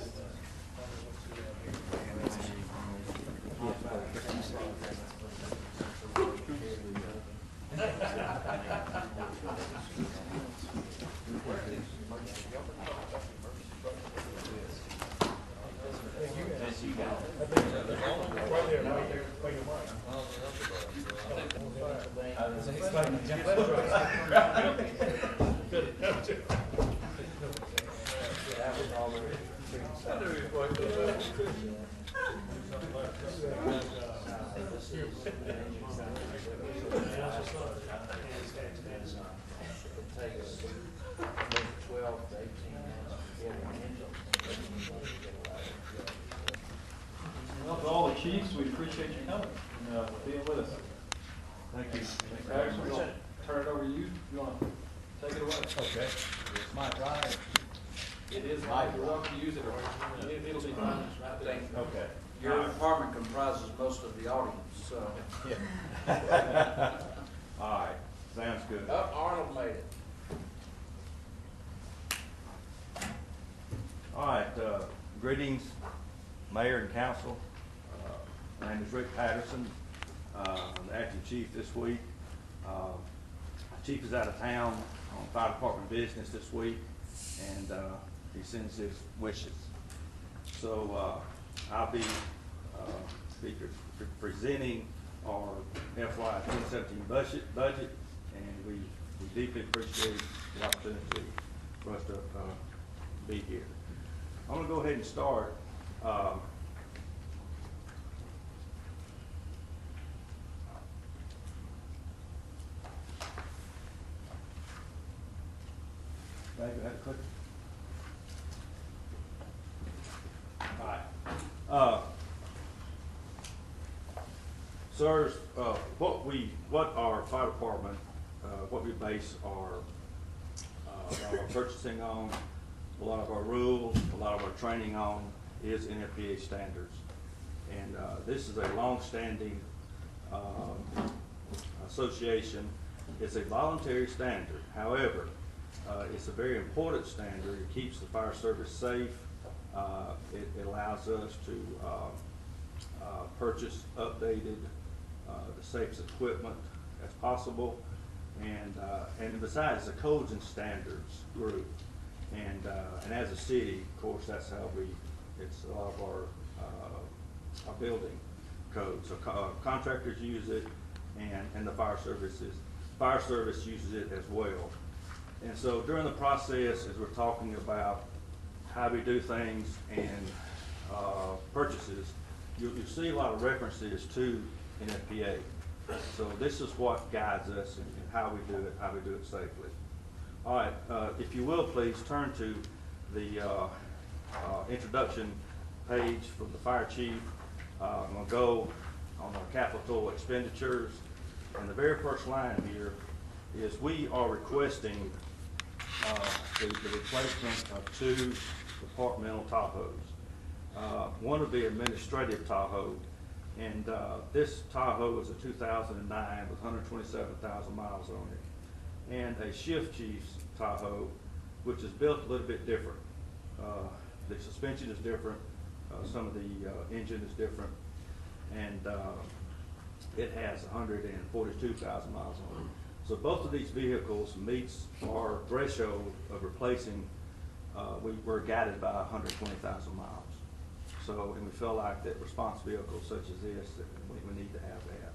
Well, to all the chiefs, we appreciate you coming and being with us. Thank you. Alex, we're gonna turn it over to you. You wanna take it away? Okay. It's my right. It is Mike. You're welcome to use it, or it'll be fine. Okay. Your department comprises most of the audience, so. All right, sounds good. Oh, Arnold made it. All right, greetings, Mayor and Council. My name is Rick Patterson. I'm the acting chief this week. Chief is out of town on fire department business this week, and he sends his wishes. So I'll be presenting our FY 2017 budget, and we deeply appreciate the opportunity for us to be here. I'm going to go ahead and start. Maybe I had to click. All right. Sirs, what our fire department, what we base our purchasing on, a lot of our rules, a lot of our training on is NFPA standards. And this is a long-standing association. It's a voluntary standard. However, it's a very important standard. It keeps the fire service safe. It allows us to purchase updated, the safest equipment as possible. And besides, the codes and standards group. And as a city, of course, that's how it's a lot of our building codes. So contractors use it, and the fire service uses it as well. And so during the process, as we're talking about how we do things and purchases, you'll see a lot of references to NFPA. So this is what guides us in how we do it safely. All right, if you will, please turn to the introduction page from the fire chief. I'm going to go on our capital expenditures. And the very first line here is we are requesting the replacement of 2 departmental Tahoes. One would be administrative Tahoe, and this Tahoe is a 2009 with 127,000 miles on it, and a shift chief's Tahoe, which is built a little bit different. The suspension is different, some of the engine is different, and it has 142,000 miles on it. So both of these vehicles meets our threshold of replacing. We're guided by 120,000 miles. So, and we feel like that response vehicles such as this, that we need to have that.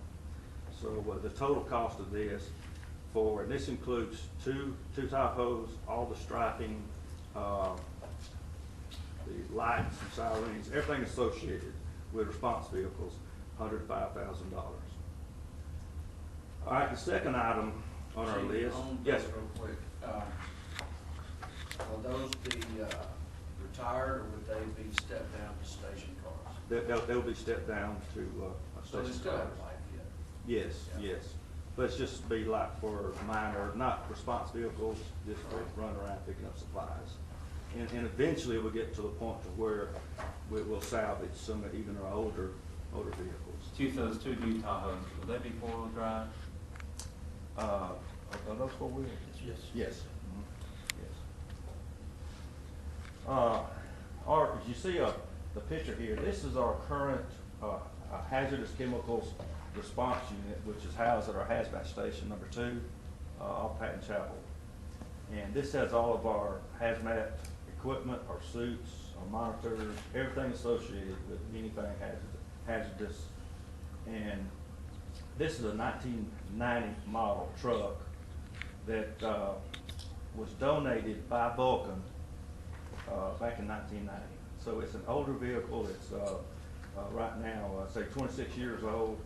So the total cost of this and this includes two Tahoes, all the striping, the lights and sirens, everything associated with response vehicles, $105,000. All right, the second item on our list. Yes, sir. Real quick, will those be retired, or would they be stepped down to station cars? They'll be stepped down to So they station still have cars. life yet? Yes, Yeah. yes. But it's just be like for minor, not response vehicles, just for run around picking up supplies. And eventually we'll get to the point to where we'll salvage some of even our older vehicles. Chief, those 2 new Tahoes, will they be 4-wheel drive? Are those four-wheel? Yes. Yes. Mhm. Yes. As you see the picture here, this is our current hazardous chemicals response unit, which is housed at our hazmat station number 2 off Patton Chapel. And this has all of our hazmat equipment, our suits, our monitors, everything associated with anything hazardous. And this is a 1990 model truck that was donated by Vulcan back in 1990. So it's an older vehicle. It's right now, say 26 years old.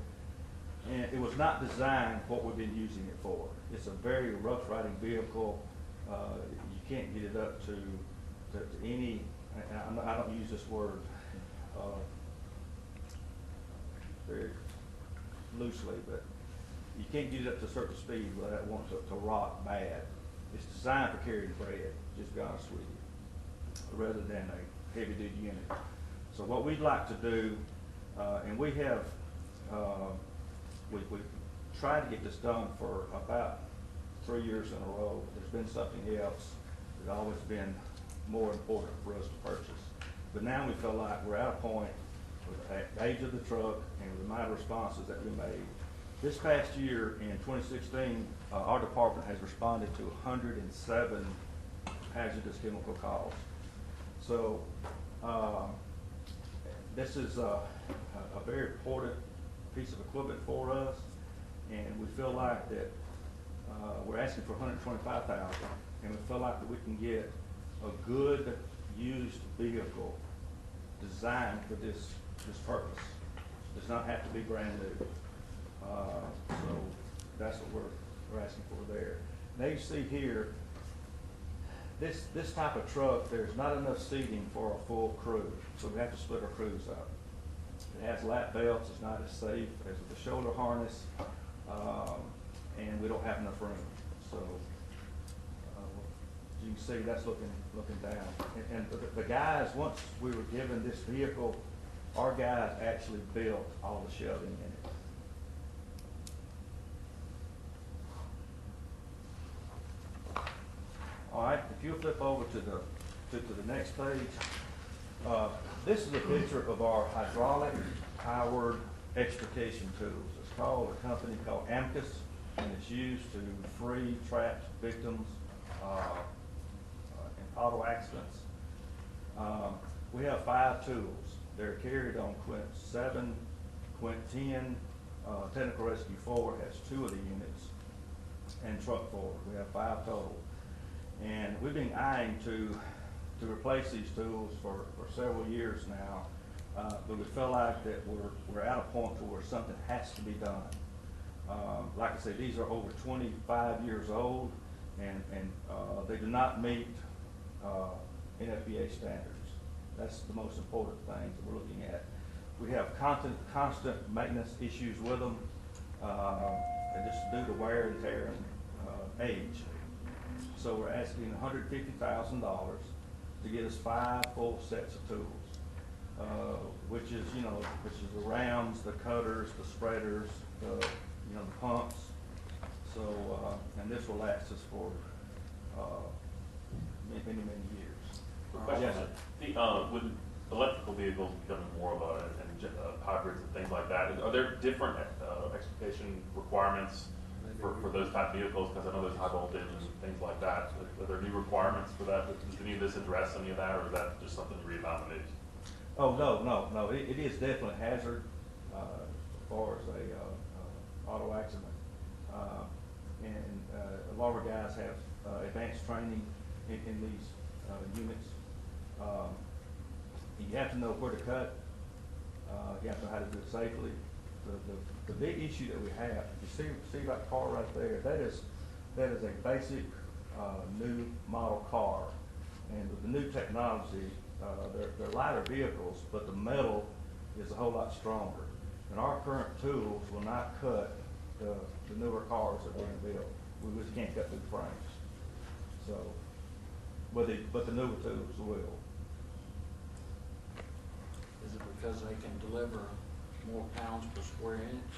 And it was not designed for what we've been using it for. It's a very rough riding vehicle. You can't get it up to any, and I don't use this word very loosely, but you can't get it up to a certain speed without wanting to rock bad. It's designed for carrying bread, just to be honest with you, rather than a heavy duty unit. So what we'd like to do, and we have, we tried to get this done for about 3 years in a row. There's been something else that's always been more important for us to purchase. But now we feel like we're at a point with the age of the truck and with the amount of responses that we made. This past year, in 2016, our department has responded to 107 hazardous chemical calls. So this is a very important piece of equipment for us, and we feel like that we're asking for $125,000, and we feel like that we can get a good used vehicle designed for this purpose. It does not have to be brand new. So that's what we're asking for there. Now you see here, this type of truck, there's not enough seating for a full crew, so we have to split our crews up. It has lap belts, it's not as safe as with the shoulder harness, and we don't have enough room. So as you can see, that's looking down. And the guys, once we were given this vehicle, our guys actually built all the shelving in it. All right, if you'll flip over to the next page, this is a picture of our hydraulic powered extrication tools. It's called a company called Amicus, and it's used to free trapped victims in auto accidents. We have 5 tools. They're carried on Quint 7, Quint 10, Technical Rescue 4 has 2 of the units, and Truck 4. We have 5 total. And we've been eyeing to replace these tools for several years now, but we feel like that we're at a point where something has to be done. Like I say, these are over 25 years old, and they do not meet NFPA standards. That's the most important thing that we're looking at. We have constant maintenance issues with them, and just due to wear and tear and age. So we're asking $150,000 to get us 5 full sets of tools, which is the rams, the cutters, the spreaders, the pumps. So and this will last us for many years. Yes. With electrical vehicles becoming more of hybrids and things like that, are there different extrication requirements for those type of vehicles? Because I know there's high voltage and things like that. Are there new requirements for that? Does any of this address any of that, or is that just something you read about in the news? Oh, no. It is definitely a hazard as far as a auto accident. And a lot of our guys have advanced training in these units. You have to know where to cut. You have to know how to do it safely. The big issue that we have, you see that car right there, that is a basic new model car. And with the new technology, they're lighter vehicles, but the metal is a whole lot stronger. And our current tools will not cut the newer cars that are being built. We just can't cut through the frames. So, but the newer tools will. Is it because they can deliver more pounds per square inch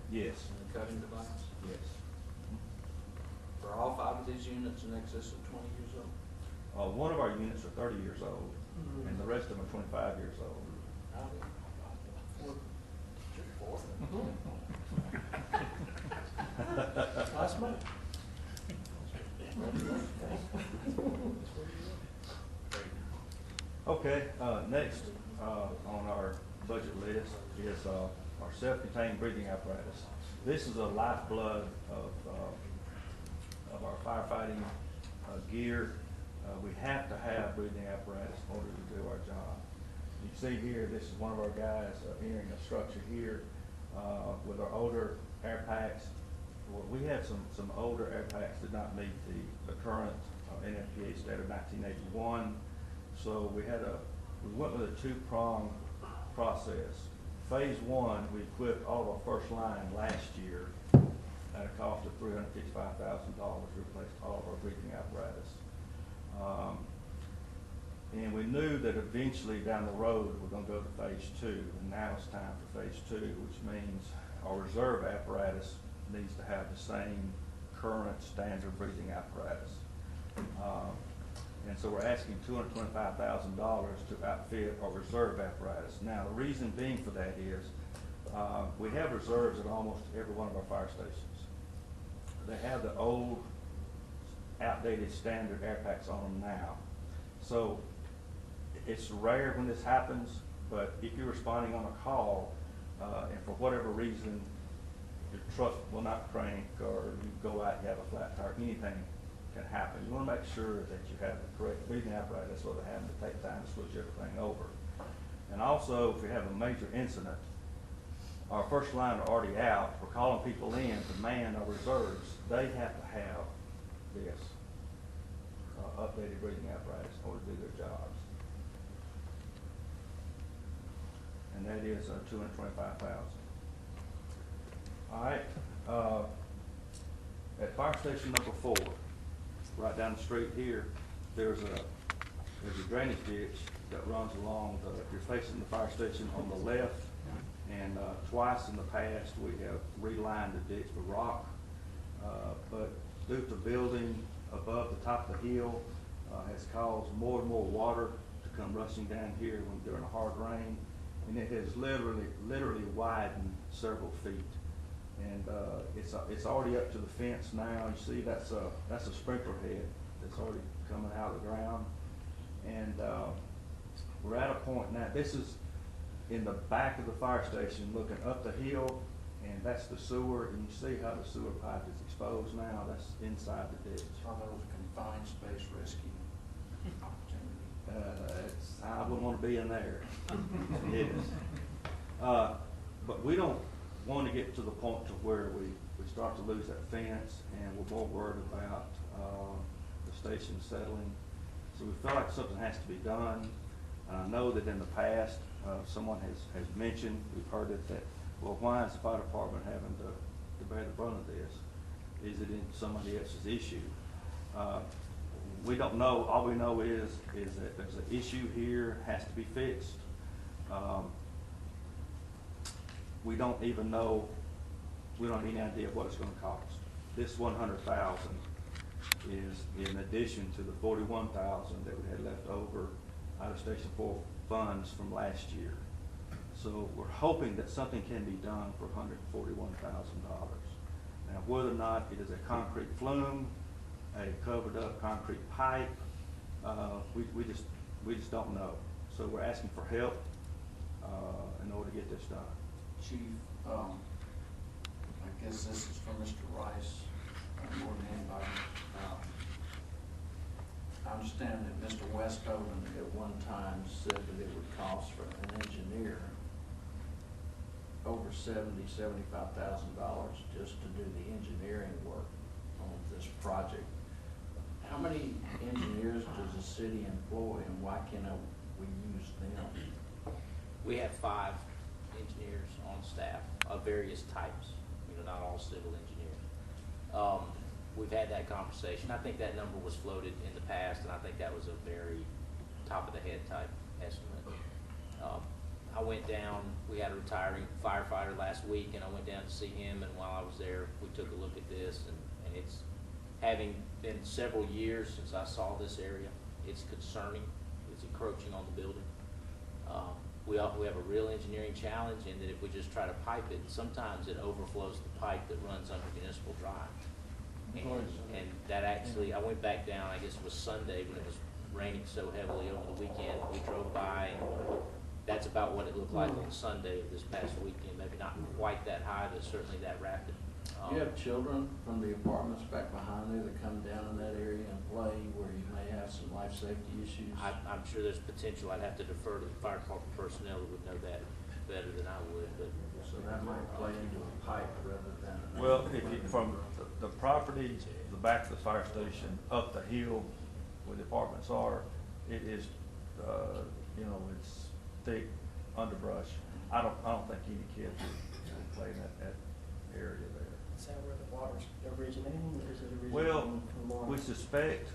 Yes. in the cutting device? Yes. these units in excess of 20 years old? One of our units are 30 years old, and the rest of them are 25 years old. Last month. Okay, next, on our budget list is, our self-contained breathing apparatus. This is a lifeblood of our firefighting, gear. We have to have breathing apparatus in order to do our job. You see here, this is one of our guys entering a structure here, with our older air packs. Well, we have some older air packs that did not meet the current NFPA standard 1981. So we went with a two-pronged process. Phase one, we equipped all of our first line last year at a cost of $355,000, replaced all of our breathing apparatus. And we knew that eventually down the road we're going to go to phase two, and now it's time for phase two, which means our reserve apparatus needs to have the same current standard breathing apparatus. And so we're asking $225,000 to outfit our reserve apparatus. Now, the reason being for that is we have reserves at almost every one of our fire stations. They have the old, outdated standard air packs on them now. So it's rare when this happens, but if you're responding on a call and for whatever reason your truck will not crank, or you go out and you have a flat tire, anything can happen. You want to make sure that you have the correct breathing apparatus so they having to take time to switch everything over. And also, if we have a major incident, our first line are already out. We're calling people in to man our reserves. They have to have this updated breathing apparatus in order to do their jobs. And that is $225,000. All right. At fire station number 4, right down the street here, there's a drainage ditch that runs along you're facing the fire station on the left, and twice in the past we have relined the ditch with rock, but due to building above the top of the hill has caused more and more water to come rushing down here during a hard rain, and it has literally widened several feet. And it's already up to the fence now. You see that's a sprinkler head that's already coming out of the ground, and we're at a point now. This is in the back of the fire station, looking up the hill, and that's the sewer. And you see how the sewer pipe is exposed now. That's inside the ditch. I thought that was a confined space rescue opportunity. I wouldn't want to be in there. It is. But we don't want to get to the point to where we start to lose that fence, and we're more worried about the station settling. So we feel like something has to be done. I know that in the past, someone has mentioned, we've heard it, that, well, why is the fire department having to bear the brunt of this? Is it in somebody else's issue? We don't know. All we know is that there's an issue here, has to be fixed. We don't even know, we don't have any idea what it's going to cost. This $100,000 is in addition to the $41,000 that we had left over out of Station 4 funds from last year. So we're hoping that something can be done for $141,000. Now, whether or not it is a concrete flume, a covered up concrete pipe, we just don't know. So we're asking for help in order to get this done. Chief, I guess this is for Mr. Rice more than anybody. I understand that Mr. Westhoven at one time said that it would cost for an engineer over $75,000 just to do the engineering work on this project. How many engineers does the city employ, and why can't we use them? We have 5 engineers on staff of various types, not all civil engineers. We've had that conversation. I think that number was floated in the past, and I think that was a very top of the head type estimate. I went down, we had a retiring firefighter last week, and I went down to see him, and while I was there, we took a look at this, and it's having been several years since I saw this area, it's concerning. It's encroaching on the building. We have a real engineering challenge in that if we just try to pipe it, sometimes it overflows the pipe that runs under Municipal Drive. And that actually, I went back down, I guess it was Sunday when it was raining so heavily over the weekend. We drove by, and that's about what it looked like on Sunday of this past weekend. Maybe not quite that high, but certainly that rapid. You have children from the apartments back behind there that come down in that area and play where you may have some life safety issues? I'm sure there's potential. I'd have to defer to the fire department personnel who would know that better than I would, but. So that might play into a pipe rather than. Well, if you, from the property, the back of the fire station, up the hill where the apartments are, it is, you know, it's thick underbrush. I don't think any kids would play in that area there. Is that where the water's originating, or is it originating Well, from more? we suspect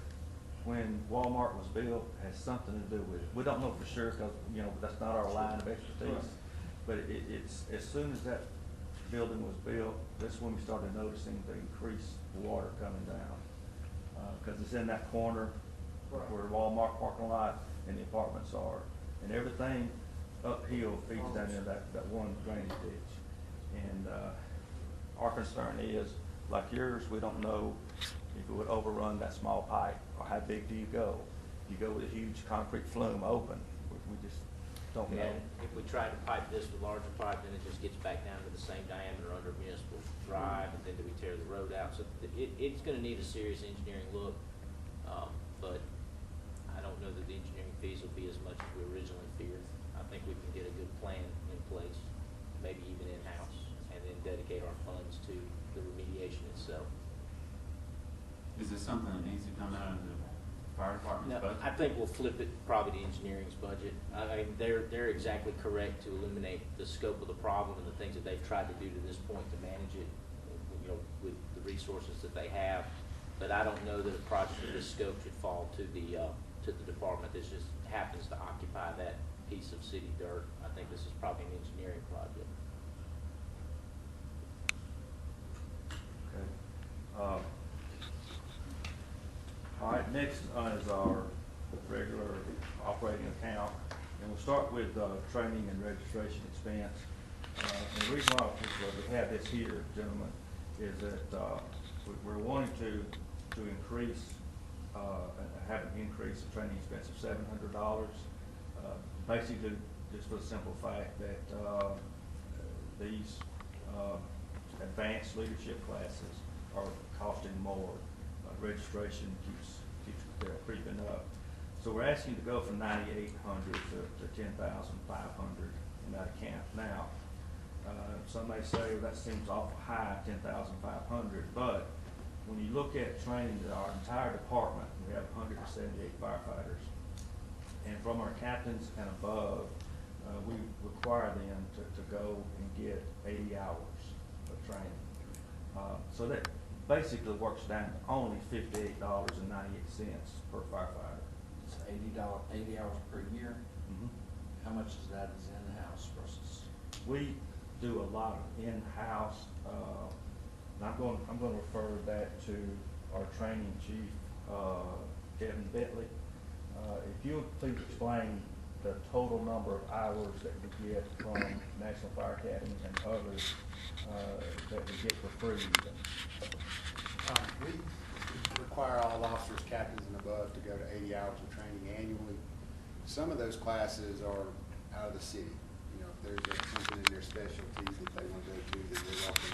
when Walmart was built has something to do with it. We don't know for sure because, you know, that's not our line of expertise. But it's, as soon as that building was built, that's when we started noticing the increased water coming down. Because it's in that corner where the Walmart parking lot and the apartments are. And everything uphill feeds down into that one drainage ditch. And our concern is, like yours, we don't know if it would overrun that small pipe, or how big do you go? You go with a huge concrete flume open, we just don't know. And if we try to pipe this with larger pipe, then it just gets back down to the same diameter under Municipal Drive, and then do we tear the road out? So it's gonna need a serious engineering look, but I don't know that the engineering fees will be as much as we originally feared. I think we can get a good plan in place, maybe even in-house, and then dedicate our funds to the remediation itself. Is this something that needs to come out of the fire department's No, budget? I think we'll flip it probably to engineering's budget. I mean, they're exactly correct to eliminate the scope of the problem and the things that they've tried to do to this point to manage it, you know, with the resources that they have. But I don't know that a project of this scope should fall to the department that just happens to occupy that piece of city dirt. I think this is probably an engineering project. Okay. All right, next is our regular operating account, and we'll start with training and registration expense. And the reason why we have this here, gentlemen, is that we're wanting to increase, have an increase in training expense of $700. Basically, just for the simple fact that these advanced leadership classes are costing more. Registration keeps creeping up. So we're asking to go from 9,800 to 10,500 in that account. Now, some may say, well, that seems awful high, 10,500, but when you look at training our entire department, we have 178 firefighters. And from our captains and above, we require them to go and get 80 hours of training. So that basically works down to only $58.98 per firefighter. It's $80 hours per year. Mm-hmm. How much is that is in-house versus? We do a lot of in-house, and I'm going to refer that to our training chief, Kevin Bentley. If you'll please explain the total number of hours that we get from National Fire Academy and others that we get for free. We require all officers, captains, and above to go to 80 hours of training annually. Some of those classes are out of the city. You know, if there's something in their specialty that they want to go to, then they're welcome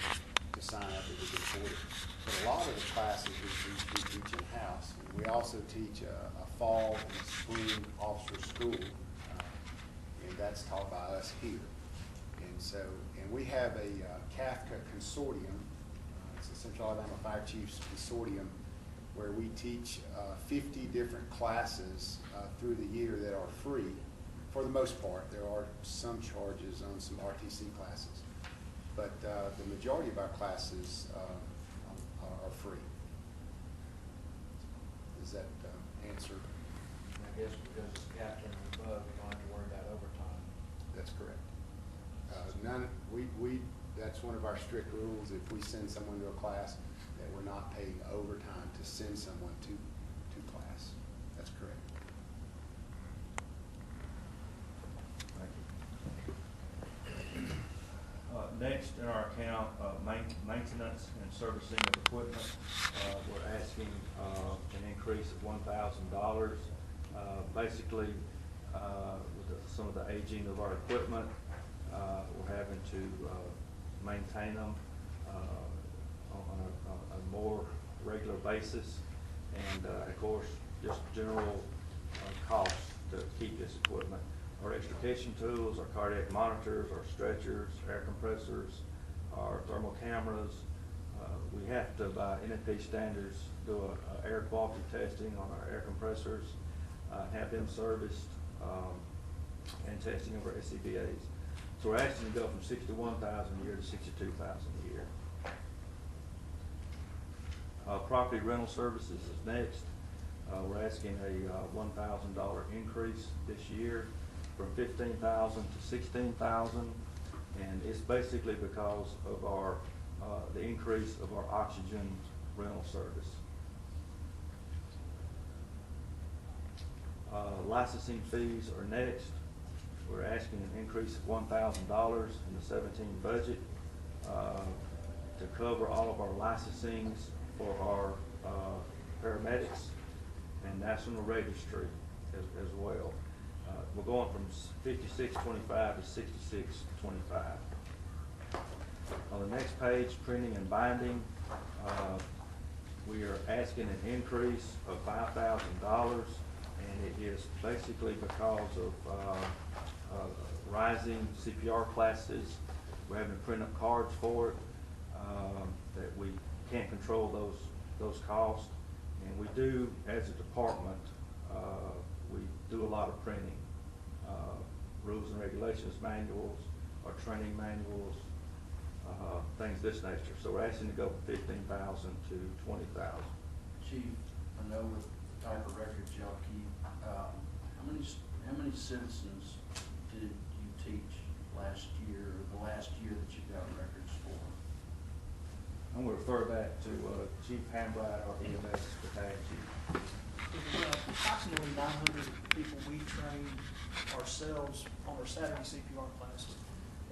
to sign up and we can afford it. But a lot of the classes we teach in-house. We also teach a fall and a spring officer school, and that's taught by us here. And we have a CAFCA consortium. It's the Central Alabama Fire Chiefs Consortium, where we teach 50 different classes through the year that are free. For the most part, there are some charges on some RTC classes, but the majority of our classes are free. Does that answer? I guess because it's captain and above, we don't have to worry about overtime. That's correct. That's one of our strict rules. If we send someone to a class, that we're not paying overtime to send someone to class. That's correct. Thank you. Next in our account, maintenance and servicing of equipment, we're asking an increase of $1,000. Basically, with some of the aging of our equipment, we're having to maintain them on a more regular basis, and of course, just general costs to keep this equipment. Our extrication tools, our cardiac monitors, our stretchers, air compressors, our thermal cameras. We have to, by NFP standards, do a air quality testing on our air compressors, have them serviced, and testing of our SCBAs. So we're asking to go from $61,000 a year to $62,000 a year. Property rental services is next. We're asking a $1,000 increase this year from $15,000 to $16,000, and it's basically because of our the increase of our oxygen rental service. Licensing fees are next. We're asking an increase of $1,000 in the 17 budget to cover all of our licensings for our paramedics and National Registry as well. We're going from 5625 to 6625. On the next page, printing and binding, we are asking an increase of $5,000, and it is basically because of rising CPR classes. We're having to print up cards for it, that we can't control those costs, and we do, as a department, we do a lot of printing, rules and regulations manuals, or training manuals, things of this nature. So we're asking to go from $15,000 to $20,000. Chief, I know with the type of records y'all keep, how many citizens did you teach last year, or the last year that you got records for? I'm going to refer back to Chief Hambright, our EMS battalion chief. Approximately 900 people we train ourselves on our Saturday CPR classes.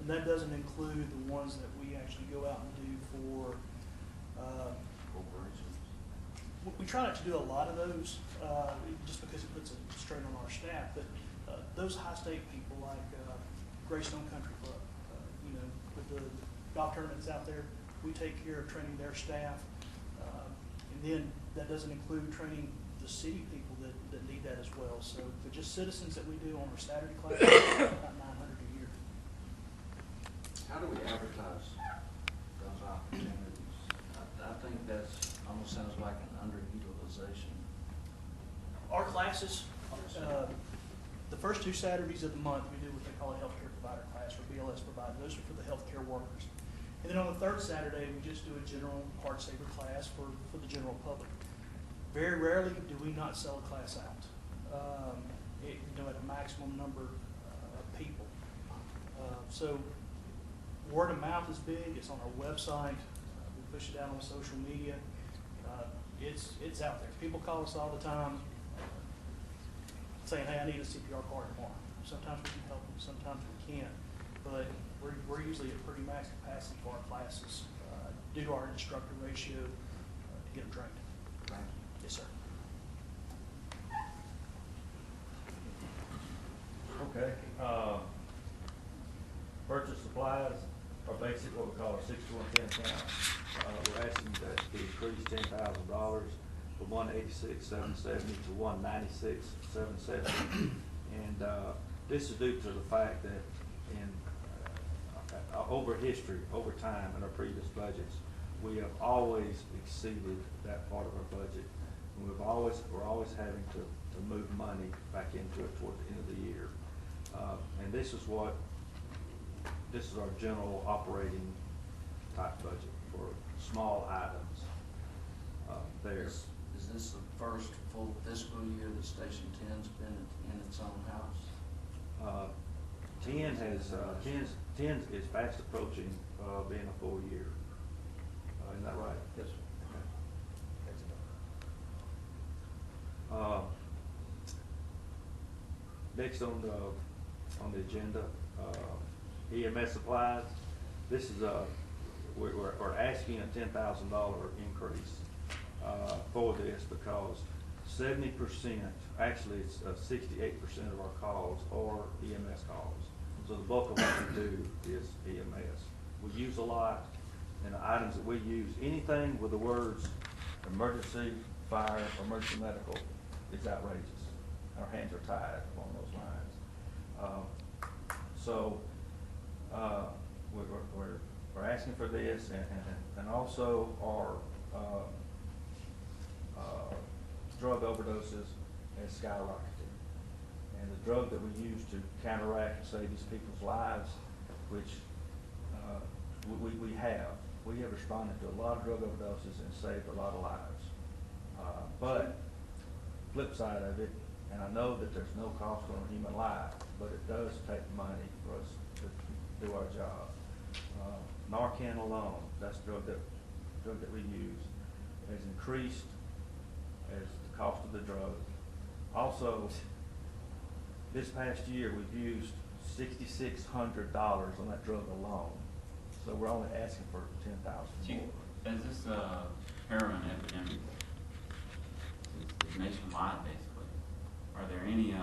And that doesn't include the ones that we actually go out and do for Corporations. we try not to do a lot of those, just because it puts a strain on our staff. But those high-stake people like Greystone Country Club, with the golf tournaments out there, we take care of training their staff. And then that doesn't include training the city people that need that as well. So for just citizens that we do on our Saturday class, about 900 a year. How do we advertise those opportunities? I think that's almost sounds like an underutilization. Our classes, the first 2 Saturdays of the month, we do what they call a healthcare provider class, or BLS provider. Those are for the healthcare workers. And then on the 3rd Saturday, we just do a general heart saver class for the general public. Very rarely do we not sell a class out, at a maximum number of people. So word of mouth is big. It's on our website. We push it out on social media. It's out there. People call us all the time saying, hey, I need a CPR card tomorrow. Sometimes we can help them, sometimes we can't. But we're usually at pretty max capacity for our classes due to our instructor ratio to get them trained. Thank you. Yes, sir. Okay. Purchase supplies are basic, what we call a 6110 account. We're asking that to increase $10,000 from $186,770 to $196,770. And this is due to the fact that in over time in our previous budgets, we have always exceeded that part of our budget. And we're always having to move money back into it toward the end of the year. And this is our general operating type budget for small items there. Is this the first full fiscal year that Station 10's been in its own house? 10 is fast approaching being a full year. Isn't that right? Yes. Okay. Next on the agenda, EMS supplies. This is we're asking a $10,000 increase for this because 70%, actually it's 68% of our calls are EMS calls. So the bulk of what we do is EMS. We use a lot, and the items that we use, anything with the words emergency, fire, emergency medical is outrageous. Our hands are tied along those lines. We're asking for this, and also our drug overdoses has skyrocketed. And the drug that we use to counteract and save these people's lives, which we have responded to a lot of drug overdoses and saved a lot of lives. But flip side of it, and I know that there's no cost on a human life, but it does take money for us to do our job. Narcan alone, that's the drug that we use, has increased as the cost of the drug. Also, this past year we've used $6,600 on that drug alone. So we're only asking for $10,000 more. Is this a heroin epidemic? It's nationwide, basically. Are there any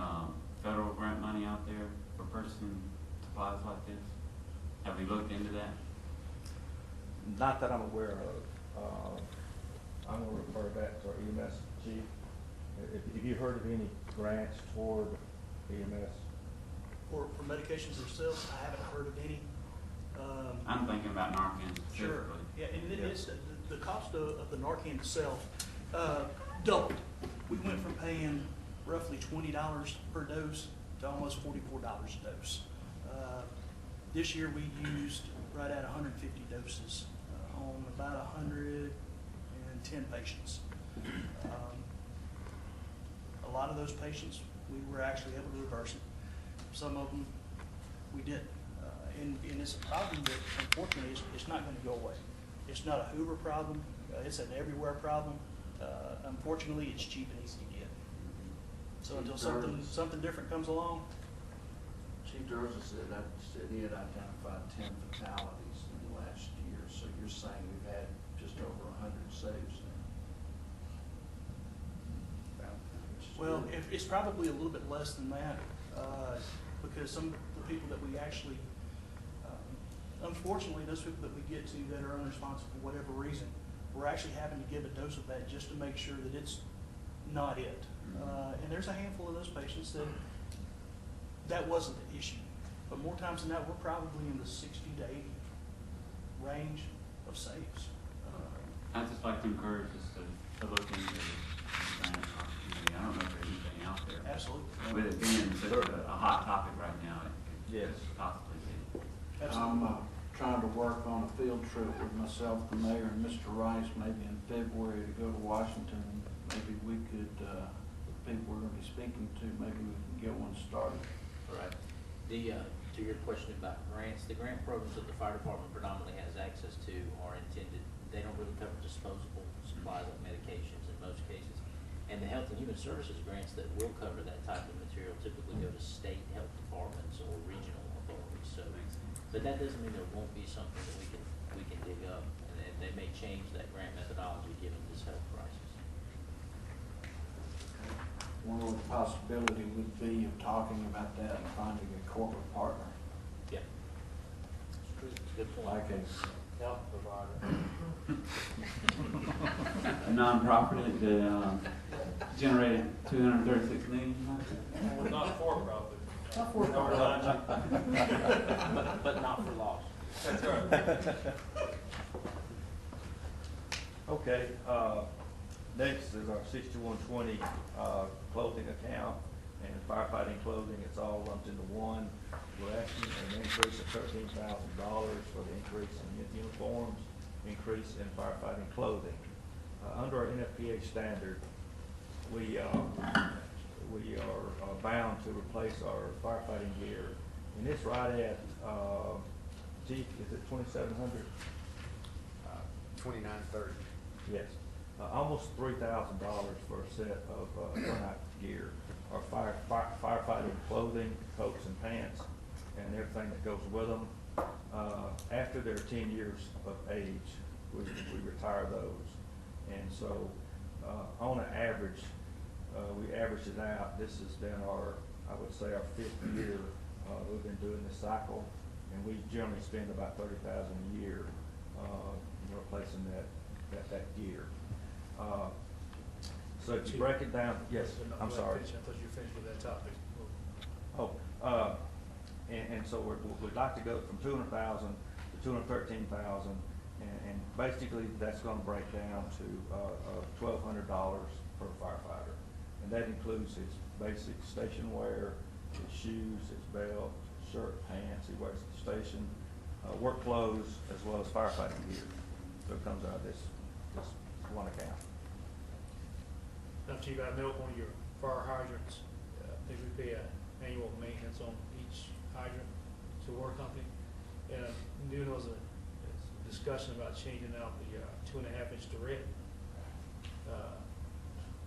federal grant money out there for purchasing supplies like this? Have we looked into that? Not that I'm aware of. I'm going to refer back to our EMS chief. Have you heard of any grants toward EMS? For medications themselves, I haven't heard of any. I'm thinking about Narcan Sure. specifically. Yeah, and it's, the cost of the Narcan itself doubled. We went from paying roughly $20 per dose to almost $44 a dose. This year we used right at 150 doses on about 110 patients. A lot of those patients, we were actually able to reverse them. Some of them we didn't. And it's a problem that, unfortunately, it's not going to go away. It's not a Hoover problem. It's an everywhere problem. Unfortunately, it's cheap and easy to get. So until something different comes along. Chief Durza said he had identified 10 fatalities in the last year. So you're saying we've had just over 100 saves now? Well, it's probably a little bit less than that, because some of the people that we actually, unfortunately, those people that we get to that are unresponsive for whatever reason, we're actually having to give a dose of that just to make sure that it's not it. And there's a handful of those patients that wasn't the issue. But more times than that, we're probably in the 60 to 80 range of saves. I'd just like to encourage us to look into this grant opportunity. I don't know if there's anything out there. Absolutely. With it being such a hot topic right now, it Yes. could possibly be. Absolutely. I'm trying to work on a field trip with myself, the mayor, and Mr. Rice, maybe in February to go to Washington. Maybe we could, the people we're going to be speaking to, maybe we can get one started. Right. To your question about grants, the grant programs that the fire department predominantly has access to are intended, they don't really cover disposable supplies like medications in most cases. And the Health and Human Services grants that will cover that type of material typically go to state health departments or regional authorities. So, but that doesn't mean there won't be something that we can dig up, and they may change that grant methodology given this health crisis. One of the possibility would be of talking about that and finding a corporate partner, Yeah. Good point. like a Health provider. A nonprofit that generated $236 million. Not for profit. Not for profit. But not for loss. That's right. Okay, next is our 6120 clothing account and firefighting clothing. It's all lumped into one. We're asking an increase of $13,000 for the increase in uniforms, increase in firefighting clothing. Under our NFPA standard, we are bound to replace our firefighting gear, and it's right at, Chief, is it 2,700? 2930. Yes, almost $3,000 for a set of turnout gear. our firefighting clothing, coats and pants, and everything that goes with them. After they're 10 years of age, we retire those. And so, on an average, we average it out. This has been I would say our 5th year we've been doing this cycle, and we generally spend about $30,000 a year replacing that gear. So if you break it down, yes, I'm sorry. I thought you finished with that topic. Oh, and so we'd like to go from 200,000 to 213,000, and basically that's going to break down to $1,200 per firefighter, and that includes his basic station wear, his shoes, his belt, shirt, pants he wears at the station, work clothes, as well as firefighting gear. So it comes out of this one account. Now, Chief, I know on your fire hydrants, I think we pay annual maintenance on each hydrant to a water company. And I knew there was a discussion about changing out the 2.5-inch Durette.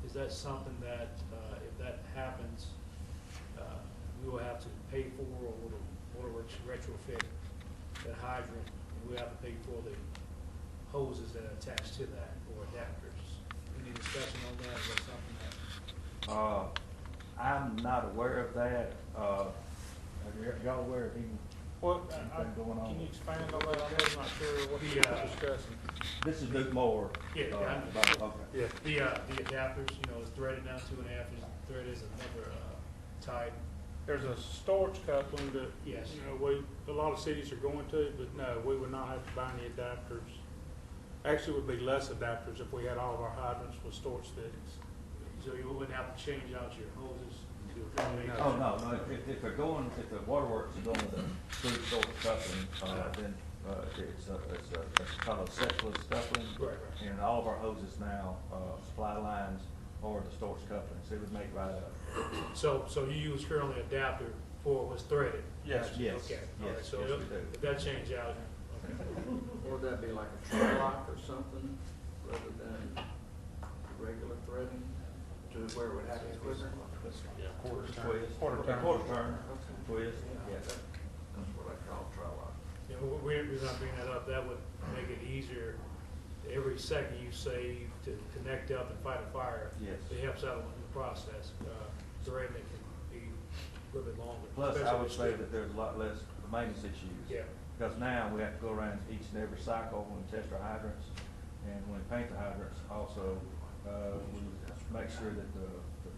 Is that something that, if that happens, we will have to pay for, or will the waterworks retrofit that hydrant, and we'll have to pay for the hoses that are attached to that, or adapters? Any discussion on that? Is that something that? I'm not aware of that. Are y'all aware of anything going on? Can you expand on that? I'm not sure what you're discussing. This is Duke Moore. Yeah, Okay. the adapters, it's threaded now 2.5 inch. Thread is another type. There's a storage coupling that, Yes. a lot of cities are going to, but no, we would not have to buy any adapters. Actually, it would be less adapters if we had all of our hydrants with storage fittings. So you wouldn't have to change out your hoses to Oh, no, if the waterworks are going to through storage coupling, then it's kind of sexless coupling. Right. And all of our hoses now, supply lines or the storage coupling, so it would make right up. So you use currently adapter for what's threaded? Yes. Okay, all right, Yes, so yes, we do. if that change out, okay. Or would that be like a trail lock or something, rather than regular threading, to where it would happen quicker? Quarter turn. Okay. Twist, yes. That's what I call trail lock. Yeah, we're not bringing that up, that would make it easier. Every second you save to connect up and fight a fire. Yes. It helps out in the process. Threading it can be a little bit longer. Plus, I especially would with say steel. that there's a lot less maintenance issues. Yeah. Because now we have to go around each and every cycle when we test our hydrants, and when we paint the hydrants, also, we make sure that the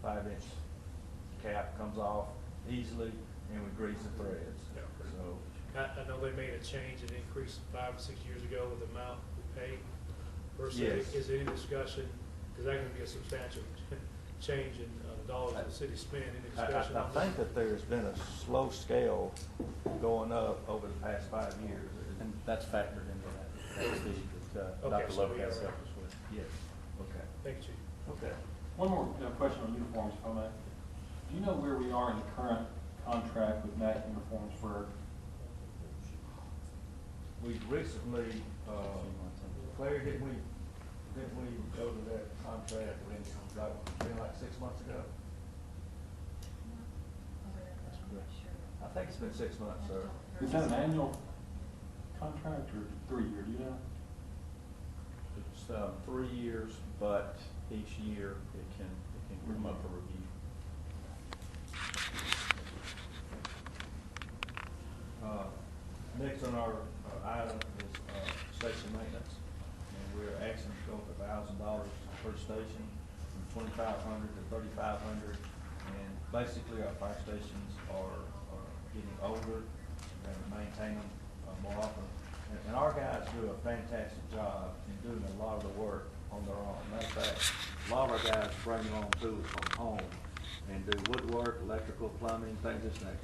5-inch cap comes off easily, and we grease the threads. Yeah. So, I know they made a change and increase 5 or 6 years ago with the amount we pay. Versus, Yes. is there any discussion, because that can be a substantial change in the dollars the city spend, any discussion I on that? think that there's been a slow scale going up over the past 5 years. And that's factored into that fee that Okay, Dr. so we Lopez are- helped us with. Yes, okay, Thank you, Chief. okay. One more question on uniforms, if I may. Do you know where we are in the current contract with MAC uniforms for? We recently, Claire, didn't we go to that contract like 6 months ago? I think it's been 6 months, sir. Is that an annual contract or 3-year, do you know? It's 3 years, but each year it can come up for review. Next on our item is station maintenance, and we're asking to go for $1,000 per station, from 2,500 to 3,500. And basically, our fire stations are getting older, and maintain them more often. And our guys do a fantastic job in doing a lot of the work on their own. Matter of fact, a lot of our guys bring their own tools from home and do woodwork, electrical, plumbing, things of this nature.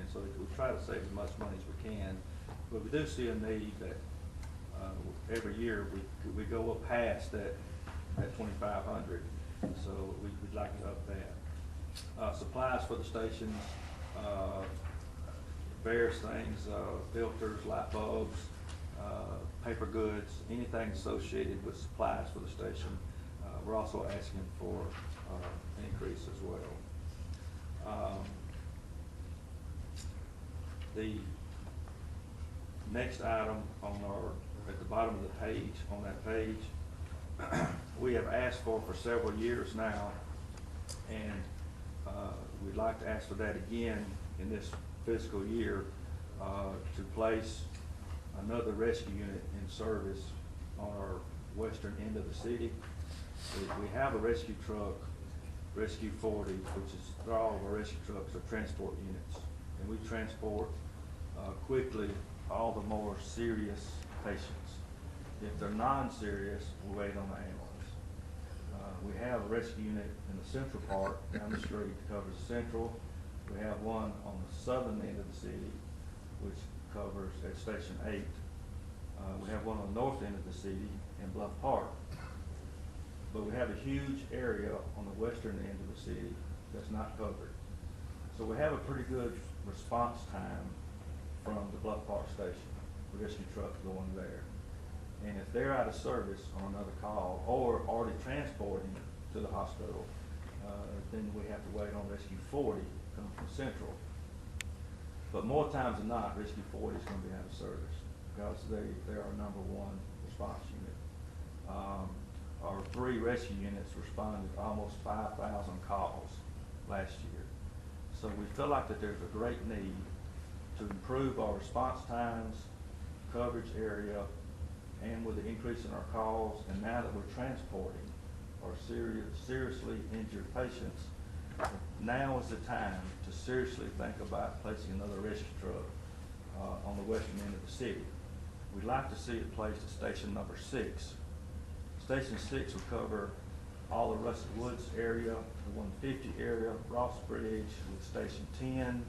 And so we try to save as much money as we can, but we do see a need that every year we go up past that 2,500, so we'd like to up that. Supplies for the stations, various things, filters, light bulbs, paper goods, anything associated with supplies for the station. we're also asking for, an increase as well. The next item on at the bottom of the page, on that page, we have asked for several years now, and we'd like to ask for that again in this fiscal year, to place another rescue unit in service on our western end of the city. We have a rescue truck, Rescue 40, which is, all of our rescue trucks are transport units, and we transport quickly all the more serious patients. If they're non-serious, we wait on the ambulance. We have a rescue unit in the central part down the street that covers Central. We have one on the southern end of the city, which covers at Station 8. We have one on the north end of the city in Bluff Park. But we have a huge area on the western end of the city that's not covered. So we have a pretty good response time from the Bluff Park station, the rescue trucks going there. And if they're out of service on another call or already transporting to the hospital, then we have to wait on Rescue 40 coming from Central. But more times than not, Rescue 40 is going to be out of service because they are our number one response unit. Our 3 rescue units responded to almost 5,000 calls last year. So we feel like that there's a great need to improve our response times, coverage area, and with the increase in our calls, and now that we're transporting our seriously injured patients, now is the time to seriously think about placing another rescue truck on the western end of the city. We'd like to see it placed at station number 6. Station 6 will cover all the Russet Woods area, the 150 area, Ross Bridge with Station 10.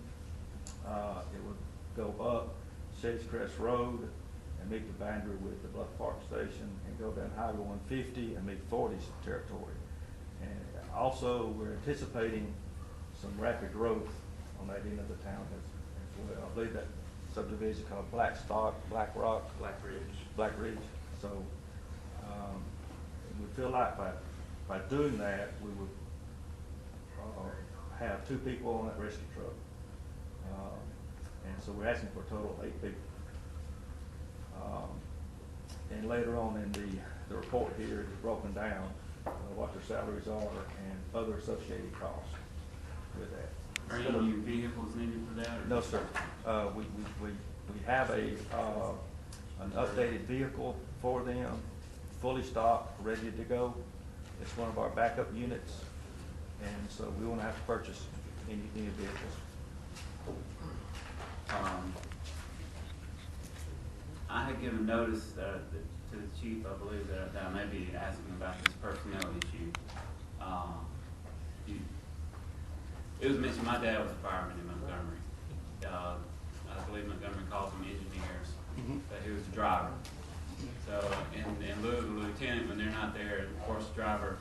It would go up Shades Crest Road and meet the boundary with the Bluff Park Station and go down Highway 150 and meet 40's territory. And also, we're anticipating some rapid growth on that end of the town as well. I believe that subdivision called Black Rock. Black Ridge. So we feel like by doing that, we would have 2 people on that rescue truck. And so we're asking for a total of 8 people. And later on in the report here is broken down what their salaries are and other associated costs with that. Are any new vehicles needed for that? Or? No, sir. We have an updated vehicle for them, fully stocked, ready to go. It's one of our backup units, and so we won't have to purchase any vehicles. I had given notice to the chief, I believe, that I may be asking about this personnel issue. It was mentioned my dad was a fireman in Montgomery. I believe Montgomery calls them engineers, but he was a driver. So in lieu of a lieutenant, when they're not there, of course, the driver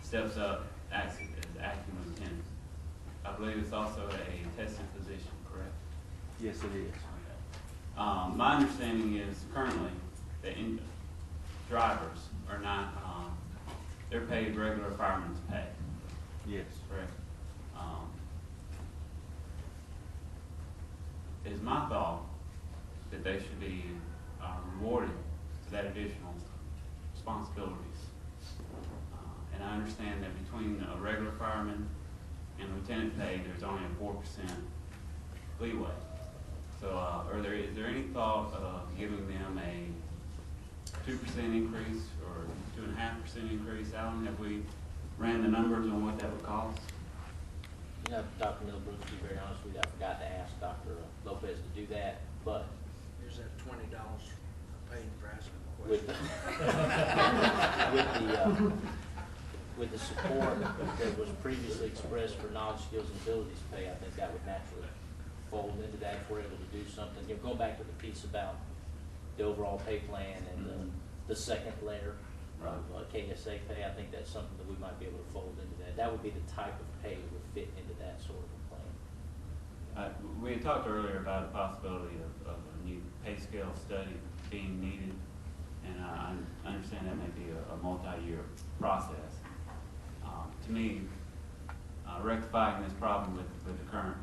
steps up, acts as acting lieutenant. I believe it's also a tested position, correct? Yes, it is. My understanding is currently that drivers are not, they're paid regular fireman's pay. Yes. Correct. It is my thought that they should be rewarded for that additional responsibilities. And I understand that between a regular fireman and lieutenant pay, there's only a 4% leeway. So, is there any thought of giving them a 2% increase or 2.5% increase? Alan, have we ran the numbers on what that would cost? You know, Dr. Millbrook, to be very honest with you, I forgot to ask Dr. Lopez to do that, but Here's that $20 paid for asking a with question. with the support that was previously expressed for knowledge, skills, and abilities pay, I think that would naturally fold into that if we're able to do something. You know, going back to the piece about the overall pay plan and the second layer of KSA pay, I think that's something that we might be able to fold into that. That would be the type of pay that would fit into that sort of a plan. We had talked earlier about the possibility of a new pay scale study being needed, and I understand that may be a multi-year process. To me, rectifying this problem with the current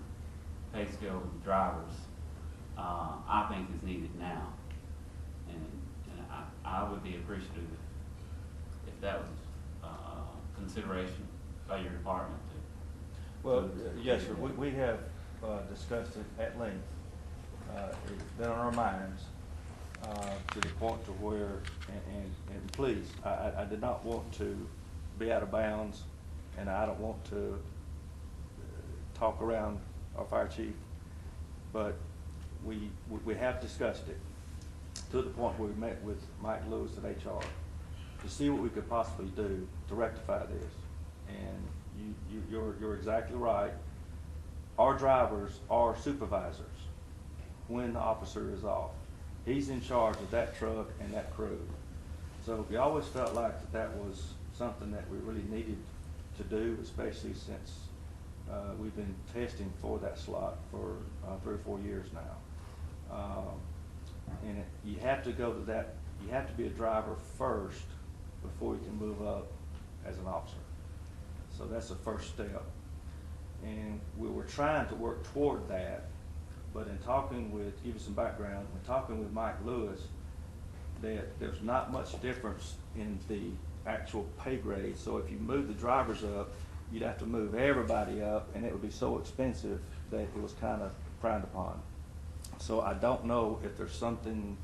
pay scale with the drivers, I think is needed now. And I would be appreciative if that was consideration by your department to. Well, yes, sir, we have discussed it at length. It's been on our minds to the point to where, and please, I did not want to be out of bounds, and I don't want to talk around our fire chief, but we have discussed it to the point where we met with Mike Lewis at HR to see what we could possibly do to rectify this. And you're exactly right. Our drivers are supervisors when the officer is off. He's in charge of that truck and that crew. So we always felt like that was something that we really needed to do, especially since we've been testing for that slot for 3 or 4 years now. And you have to go to that, you have to be a driver first before you can move up as an officer. So that's the first step. And we were trying to work toward that, but in talking with, give you some background, when talking with Mike Lewis, that there's not much difference in the actual pay grade. So if you move the drivers up, you'd have to move everybody up, and it would be so expensive that it was kind of frowned upon. So I don't know if there's something,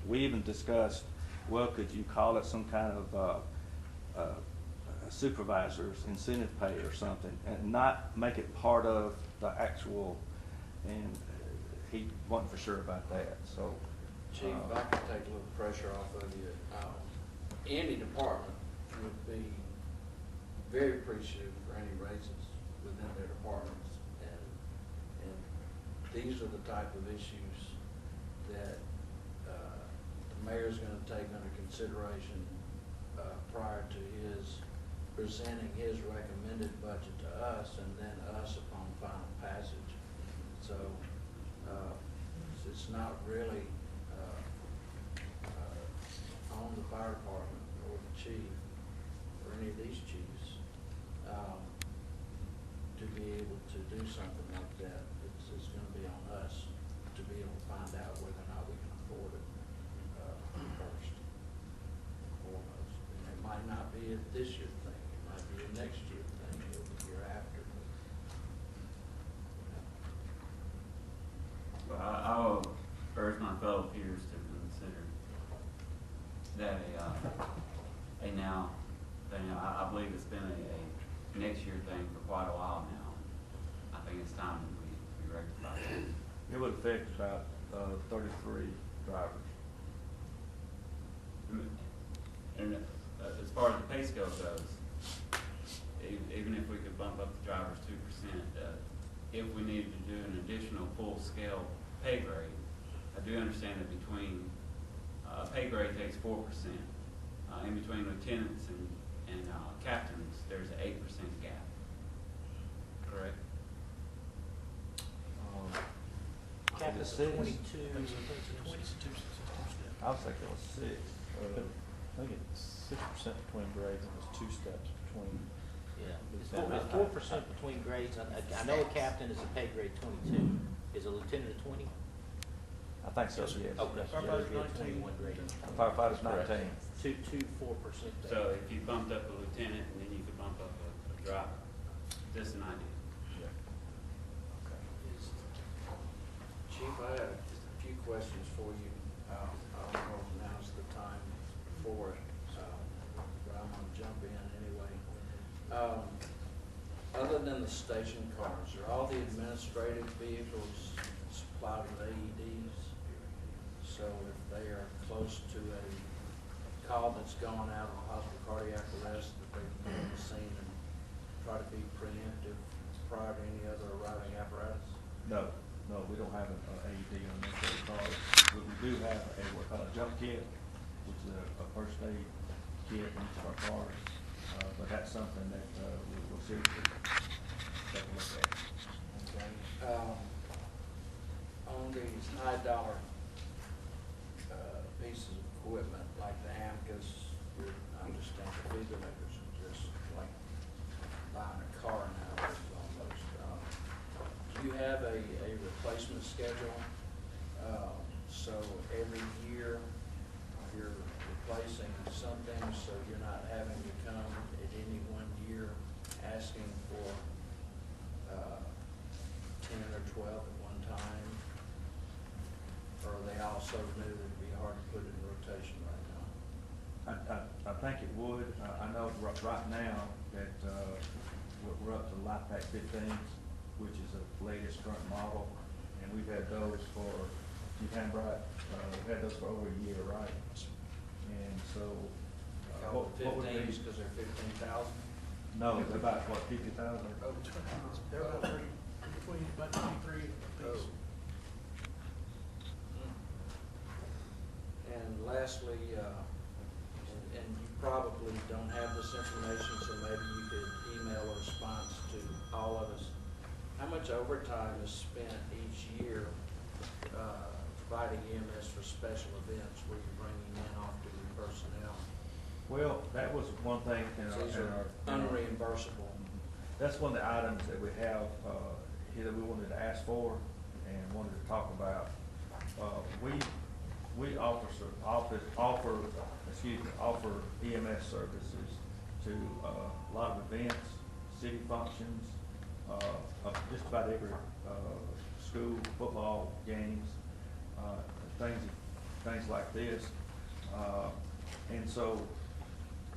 we even discussed, well, could you call it some kind of supervisor's incentive pay or something, and not make it part of the actual, and he wasn't for sure about that, so. Chief, if I could take a little pressure off of you, any department would be very appreciative for any raises within their departments, and these are the type of issues that the mayor's gonna take under consideration prior to his presenting his recommended budget to us, and then us upon final passage. So it's not really on the fire department or the chief or any of these chiefs to be able to do something like that. It's going to be on us to be able to find out whether or not we can afford it first and foremost. And it might not be a this year thing. It might be a next year thing or the year after. Well, I will urge my fellow peers to consider that I believe it's been a next year thing for quite a while now. I think it's time that we rectify it. It would affect about 33 drivers. And as far as the pay scale goes, even if we could bump up the drivers 2%, if we needed to do an additional full scale pay grade, I do understand that between pay grade takes 4%. In between lieutenants and captains, there's an 8% gap. Correct? Captain's Six. 22. I was thinking it was 6. I think it's 6% between grades and it's 2 steps between. Yeah, it's 4% between grades. I know a captain is a pay grade 22. Is a lieutenant a 20? I think so, yes. Okay. Firefighter's There'd be a 21 grade. Firefighter's 19. 4%. So if you bumped up a lieutenant, and then you could bump up a driver. Just an idea. Chief, I have just a few questions for you. I don't know if now's the time for it, but I'm gonna jump in anyway. Other than the station cars, are all the administrative vehicles supplied with AEDs? So if they are close to a call that's gone out on hospital cardiac arrest, that they can get on the scene and try to be preemptive prior to any other arriving apparatus? No, we don't have an AED on this car. But we do have what's called a jump kit, which is a first aid kit in each of our cars. But that's something that we'll seriously take a look at. Okay. On these high dollar pieces of equipment like the Amcas, I understand the defibrillators are just like buying a car nowadays almost. Do you have a replacement schedule? So every year you're replacing something, so you're not having to come at any one year asking for 10 or 12 at one time? Or are they all so new that it'd be hard to put in rotation right now? I think it would. I know right now that, we're up to LifePak 15s, which is the latest current model, and we've had those for, we've had those for over a year, right? And so. Call it what would be- 15s because they're 15,000? No, they're about, what, 50,000? They're about 30, between about 23 apiece. And lastly, and you probably don't have this information, so maybe you could email a response to all of us. How much overtime is spent each year providing EMS for special events where you're bringing in off-duty personnel? Well, that was one thing in These are our. unreimbursable. That's one of the items that we have, here that we wanted to ask for and wanted to talk about. We offer EMS services to a lot of events, city functions, just about every school, football games, things like this.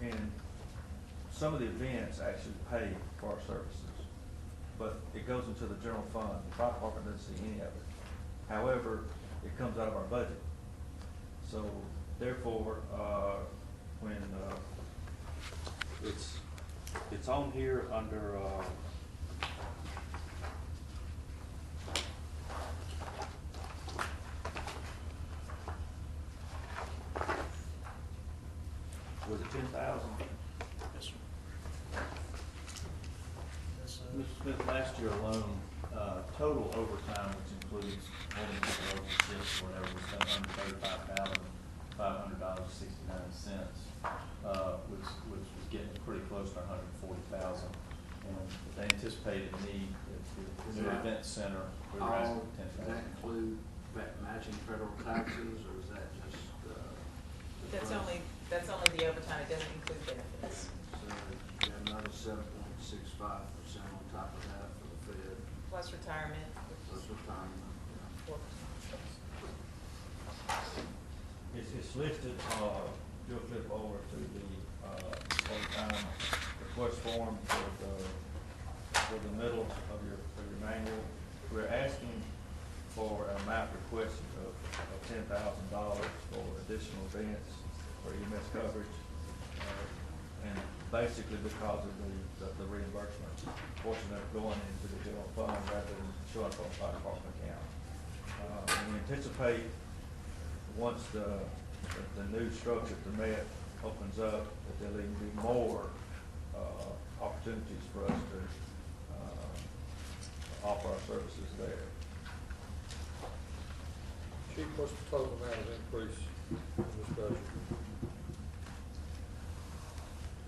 And some of the events actually pay for our services, but it goes into the general fund. The fire department doesn't see any of it. However, it comes out of our budget. So therefore, when it's on here under was it 10,000? Yes, sir. That's, Mr. Smith, last year alone, total overtime, which includes holding people over shifts or whatever, was $135,500.69, which was getting pretty close to $140,000. And the anticipated need at the new event center, we were asking for Does that $10,000. include matching federal taxes, or is that just? That's only the overtime, it doesn't include benefits. So you got another 7.65% on top of that for the Fed, Plus retirement. plus retirement. 4%. It's listed, do a flip over to the, overtime request form for the middle of your manual. We're asking for an amount requested of $10,000 for additional events for EMS coverage. And basically because of the reimbursement portion of it going into the general fund rather than showing up on the fire department account. And we anticipate once the new structure at the Met opens up, that there'll even be more opportunities for us to offer our services there. Chief, what's the total amount of increase in this budget?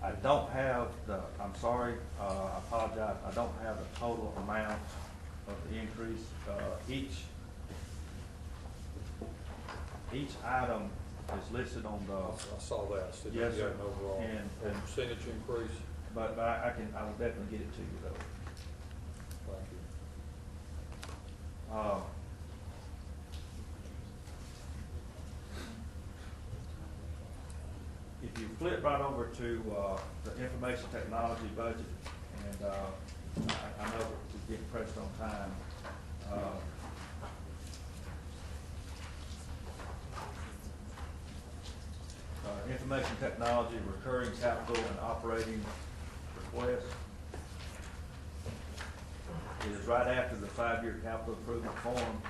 I don't have I'm sorry, I apologize, I don't have the total amount of the increase. Each item is listed on the. I saw that, I said you Yes, got sir. an overall And percentage increase. But I will definitely get it to you though. Thank you. If you flip right over to the information technology budget, and I know we're getting pressed on time. Information technology, recurring capital and operating request. It is right after the 5-year capital improvement form.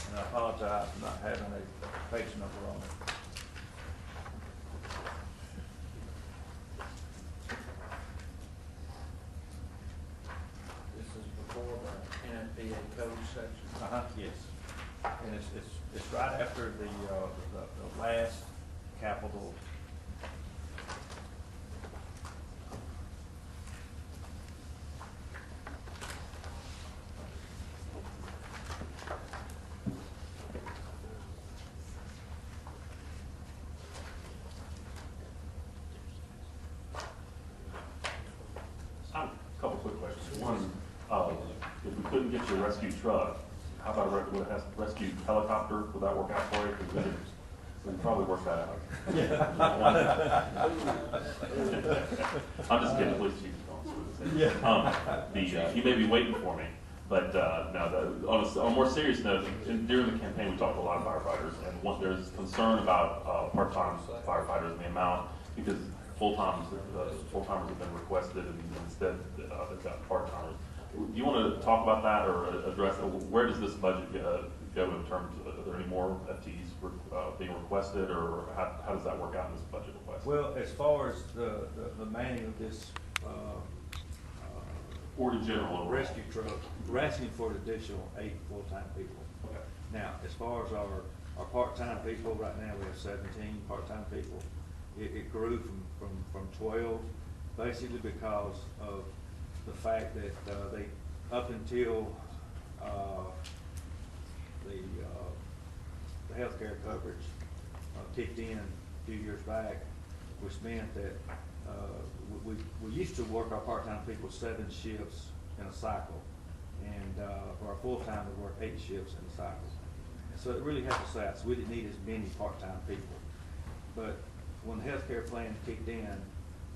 And I apologize for not having a page number on it. This is before the NFPA code section. Yes. And it's right after the last capital. I have a couple quick questions. One, if we couldn't get you a rescue truck, how about a rescue helicopter? Would that work out for you? 'Cause we can probably work that out. I'm just kidding, please, chief. You may be waiting for me, but no. On a more serious note, during the campaign, we talked to a lot of firefighters, and there's concern about part-time firefighters and the amount, because full-timers have been requested, and instead they've got part-timers. Do you want to talk about that or address where does this budget go in terms of, are there any more FTEs being requested, or how does that work out in this budget request? Well, as far as the manning of this or in general, rescue truck, we're asking for an additional 8 full-time people. Okay. Now, as far as our part-time people, right now we have 17 part-time people. It grew from 12, basically because of the fact that they, up until the healthcare coverage kicked in a few years back, which meant that we used to work our part-time people 7 shifts in a cycle, and for our full-time we work 8 shifts in a cycle. And so it really helped us out. So we didn't need as many part-time people. But when the healthcare plan kicked in,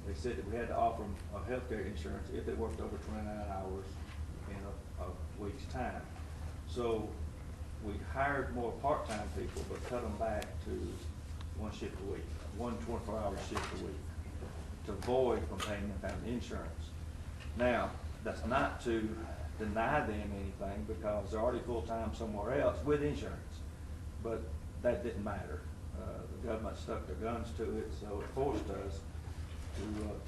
they said that we had to offer them a healthcare insurance if they worked over 29 hours in a week's time. So we hired more part-time people, but cut them back to 1 shift a week, 1 24-hour shift a week, to avoid from paying them the insurance. Now, that's not to deny them anything, because they're already full-time somewhere else with insurance, but that didn't matter. The government stuck their guns to it, so it forced us to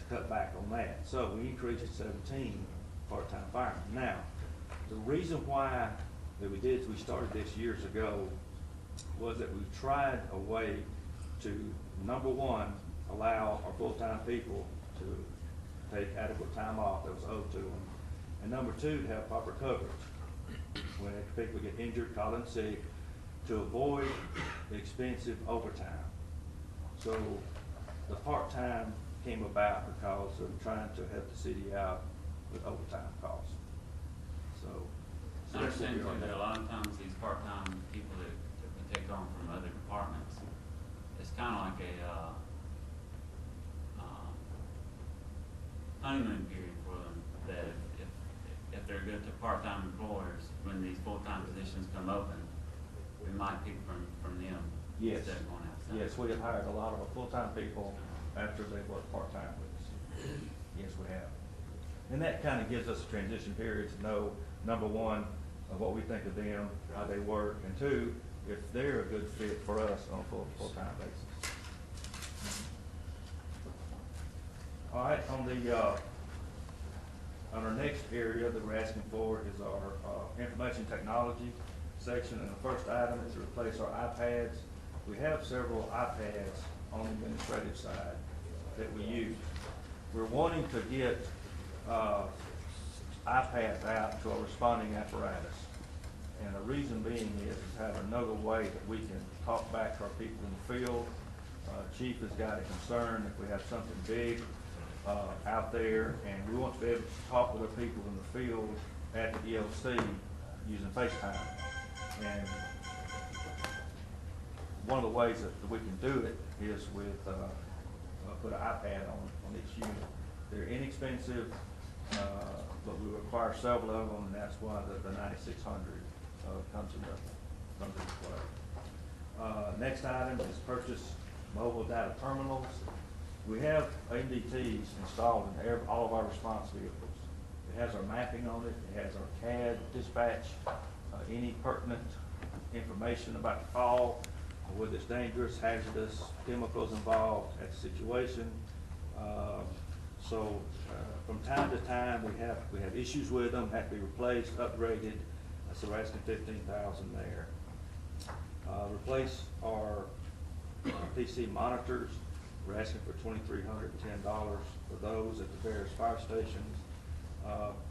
cut back on that. So we increased to 17 part-time firemen. Now, the reason why that we started this years ago, was that we tried a way to, number one, allow our full-time people to take adequate time off that was owed to them, and number two, to have proper coverage when people get injured, call in sick, to avoid the expensive overtime. So the part-time came about because of trying to help the city out with overtime costs. So I that's what understand we are that a now. lot of times these part-time people that we take on from other departments, it's kind of like a honeymoon period for them, that if they're good to part-time employers, when these full-time positions come open, we might pick from them. Yes. Instead of going outside. Yes, we have hired a lot of our full-time people after they work part-time with us. Yes, we have. And that kind of gives us a transition period to know, number one, what we think of them, how they work, and two, if they're a good fit for us on a full-time basis. All right, on our next area that we're asking for is our information technology section, and the first item is to replace our iPads. We have several iPads on the administrative side that we use. We're wanting to get iPads out to our responding apparatus, and the reason being is have another way that we can talk back to our people in the field. Chief has got a concern if we have something big out there, and we want to be able to talk with our people in the field at the ELC using FaceTime. And one of the ways that we can do it is with put an iPad on each unit. They're inexpensive, but we require several of them, and that's why the 9600 comes into play. Next item is purchase mobile data terminals. We have MDTs installed in all of our response vehicles. It has our mapping on it. It has our CAD dispatch, any pertinent information about the call, whether it's dangerous, hazardous, chemicals involved at the situation. From time to time, we have issues with them, have to be replaced, upgraded. So we're asking $15,000 there. Replace our PC monitors. We're asking for $2,310 for those at the various fire stations.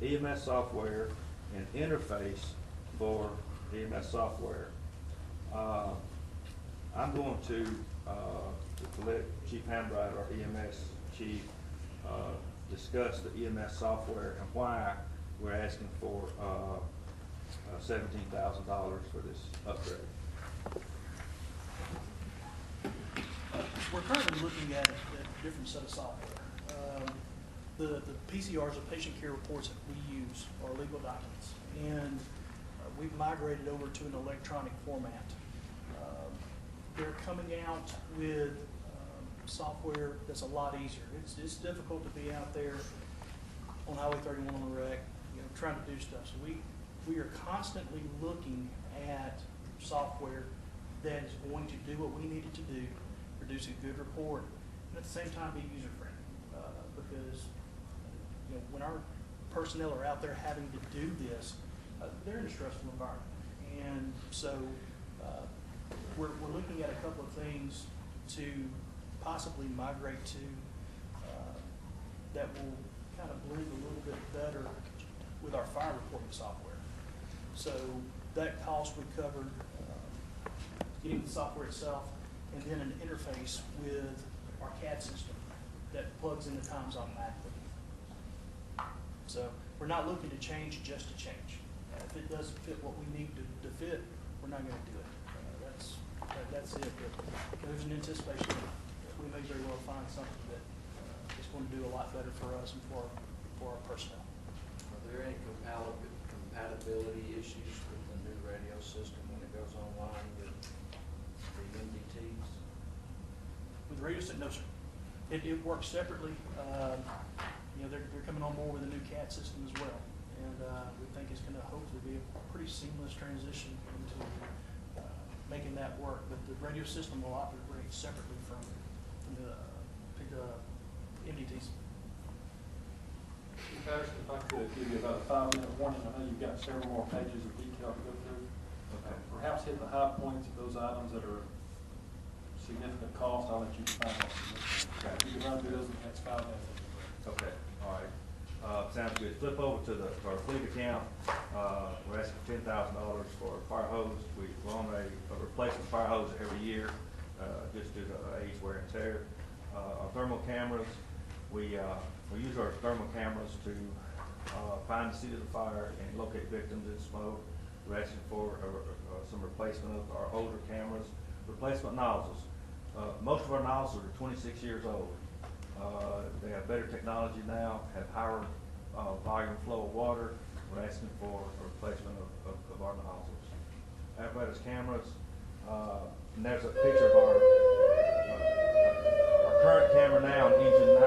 EMS software and interface for EMS software. I'm going to let Chief Hambright, our EMS chief, discuss the EMS software and why we're asking for $17,000 for this upgrade. We're currently looking at a different set of software. The PCRs, the patient care reports that we use, are legal documents, and we've migrated over to an electronic format. They're coming out with software that's a lot easier. It's difficult to be out there on Highway 31 on the wreck, trying to do stuff. So we are constantly looking at software that is going to do what we need it to do, produce a good report, and at the same time be user-friendly. Because when our personnel are out there having to do this, they're in a stressful environment. And so we're looking at a couple of things to possibly migrate to that will kind of blend a little bit better with our fire reporting software. So that cost we covered getting the software itself, and then an interface with our CAD system that plugs into times automatically. So we're not looking to change just to change. If it doesn't fit what we need to fit, we're not going to do it. That's it. But there's an anticipation that we may very well find something that is going to do a lot better for us and for our personnel. Are there any compatibility issues with the new radio system when it goes online with the MDTs? With the radio system, no, sir. It works separately. They're coming on board with a new CAD system as well, and we think it's going to hopefully be a pretty seamless transition into making that work. But the radio system will operate separately from the MDTs. Patterson, if I could give you about a 5-minute warning, I know you've got several more pages of detail to go through. Okay. Perhaps hit the high points of those items that are significant cost. I'll let you define that significant. You can run through those in the next 5 minutes. Okay, all right. Sounds good. Flip over to our fleet account. We're asking $10,000 for a fire hose. We're on a replacement fire hose every year, just due to age, wear, and tear. Our thermal cameras, we use our thermal cameras to find the seat of the fire and locate victims in smoke. We're asking for some replacement of our older cameras, replacement nozzles. Most of our nozzles are 26 years old. They have better technology now, have higher volume flow of water. We're asking for a replacement of our nozzles. Apparatus cameras, and there's a picture of our current camera now on engine 9,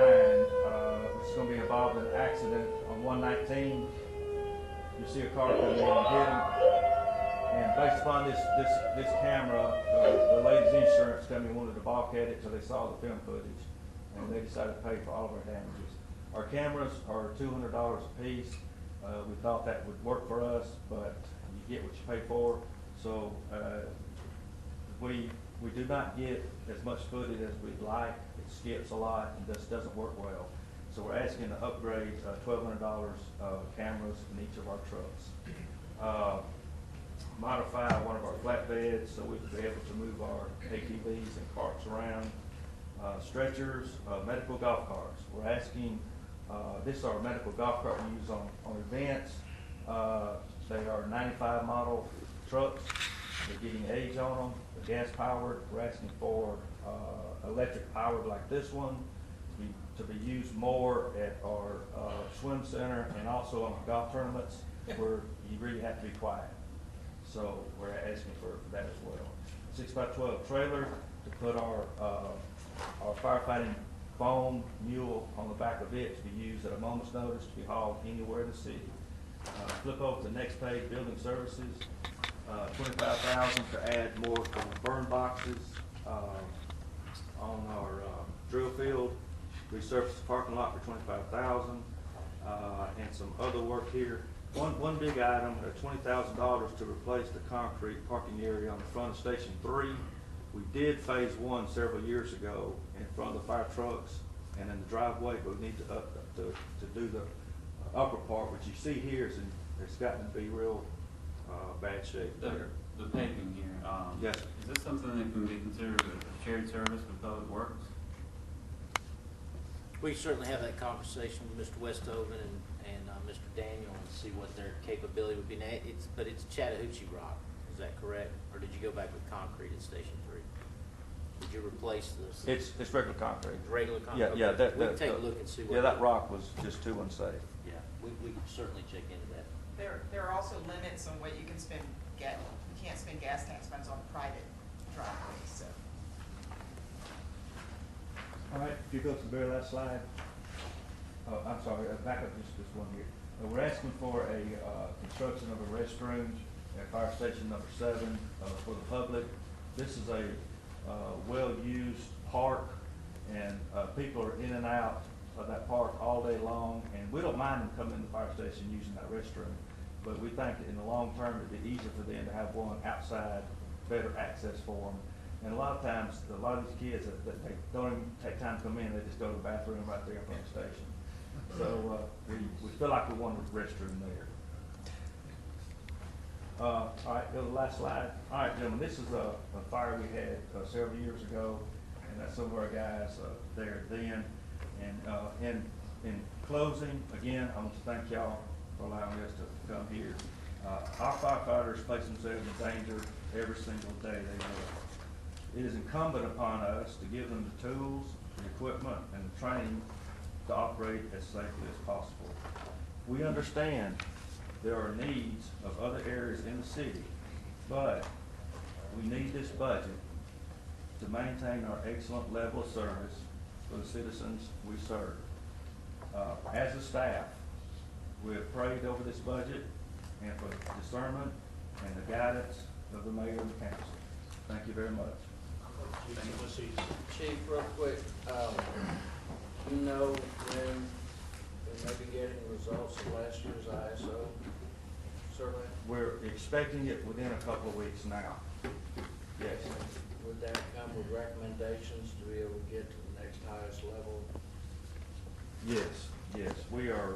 which is going to be involved in an accident on 119. You see a car come in and hit him. And based upon this camera, the lady's insurance company wanted to balk at it until they saw the film footage, and they decided to pay for all of our damages. Our cameras are $200 a piece. We thought that would work for us, but you get what you pay for. So we do not get as much footage as we'd like. It skips a lot and just doesn't work well. So we're asking to upgrade $1,200 cameras in each of our trucks. Modify one of our flatbeds so we can be able to move our ATVs and carts around. Stretchers, medical golf carts. We're asking, this is our medical golf cart we use on events. They are 95 model trucks. They're getting age on them. They're gas powered. We're asking for electric powered like this one to be used more at our swim center and also on our golf tournaments where you really have to be quiet. So we're asking for that as well. 6x12 trailer to put our firefighting foam mule on the back of it to be used at a moment's notice to be hauled anywhere in the city. Flip over to the next page, building services. $25,000 to add more burn boxes on our drill field. Resurface the parking lot for $25,000 and some other work here. One big item, $20,000 to replace the concrete parking area on the front of Station 3. We did phase 1 several years ago in front of the fire trucks and in the driveway, but we need to do the upper part, which you see here is it's gotten to be real bad shape there. The paving here, Yes. is this something that can be considered a shared service with Public Works? We certainly have that conversation with Mr. Westoven and Mr. Daniel and see what their capability would be. Now, but it's Chattahoochee rock, is that correct? Or did you go back with concrete at Station 3? Did you replace this? It's regular concrete. Regular concrete? Yeah, yeah. Okay. We can take a look and see what. Yeah, that rock was just too unsafe. Yeah, we can certainly check into that. There are also limits on what you can spend, you can't spend gas tax funds on private driveways, so. All right, if you go to the very last slide. Oh, I'm sorry, back up just one here. We're asking for a construction of a restrooms at Fire Station number 7 for the public. This is a well-used park, and people are in and out of that park all day long, and we don't mind them coming in the fire station using that restroom, but we think that in the long term it'd be easier for them to have one outside, better access for them. And a lot of times, a lot of these kids that they don't even take time to come in, they just go to the bathroom right there in front of the station. So we feel like we want a restroom there. All right, go to the last slide. All right, gentlemen, this is a fire we had several years ago, and that's some of our guys there then. And in closing, again, I want to thank y'all for allowing us to come here. Our firefighters place themselves in danger every single day they work. It is incumbent upon us to give them the tools, the equipment, and the training to operate as safely as possible. We understand there are needs of other areas in the city, but we need this budget to maintain our excellent level of service for the citizens we serve. As a staff, we have prayed over this budget and for the discernment and the guidance of the mayor and the council. Thank you very much. Chief, real quick, you know when we may be getting results of last year's ISO survey? We're expecting it within a couple of weeks now. Yes. Would that come with recommendations to be able to get to the next highest level? Yes, yes. We are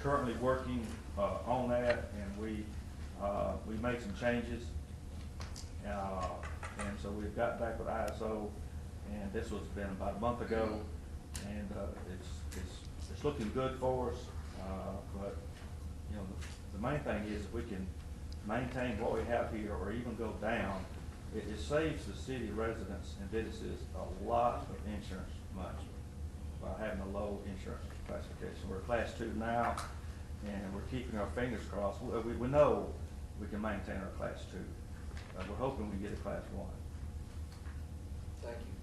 currently working on that, and we made some changes. And so we've got back with ISO, and this was been about a month ago, and it's looking good for us. But you know, the main thing is if we can maintain what we have here, or even go down, it saves the city residents and businesses a lot of insurance money by having a low insurance classification. We're Class 2 now, and we're keeping our fingers crossed. We know we can maintain our Class 2. We're hoping we get a Class 1. Thank you.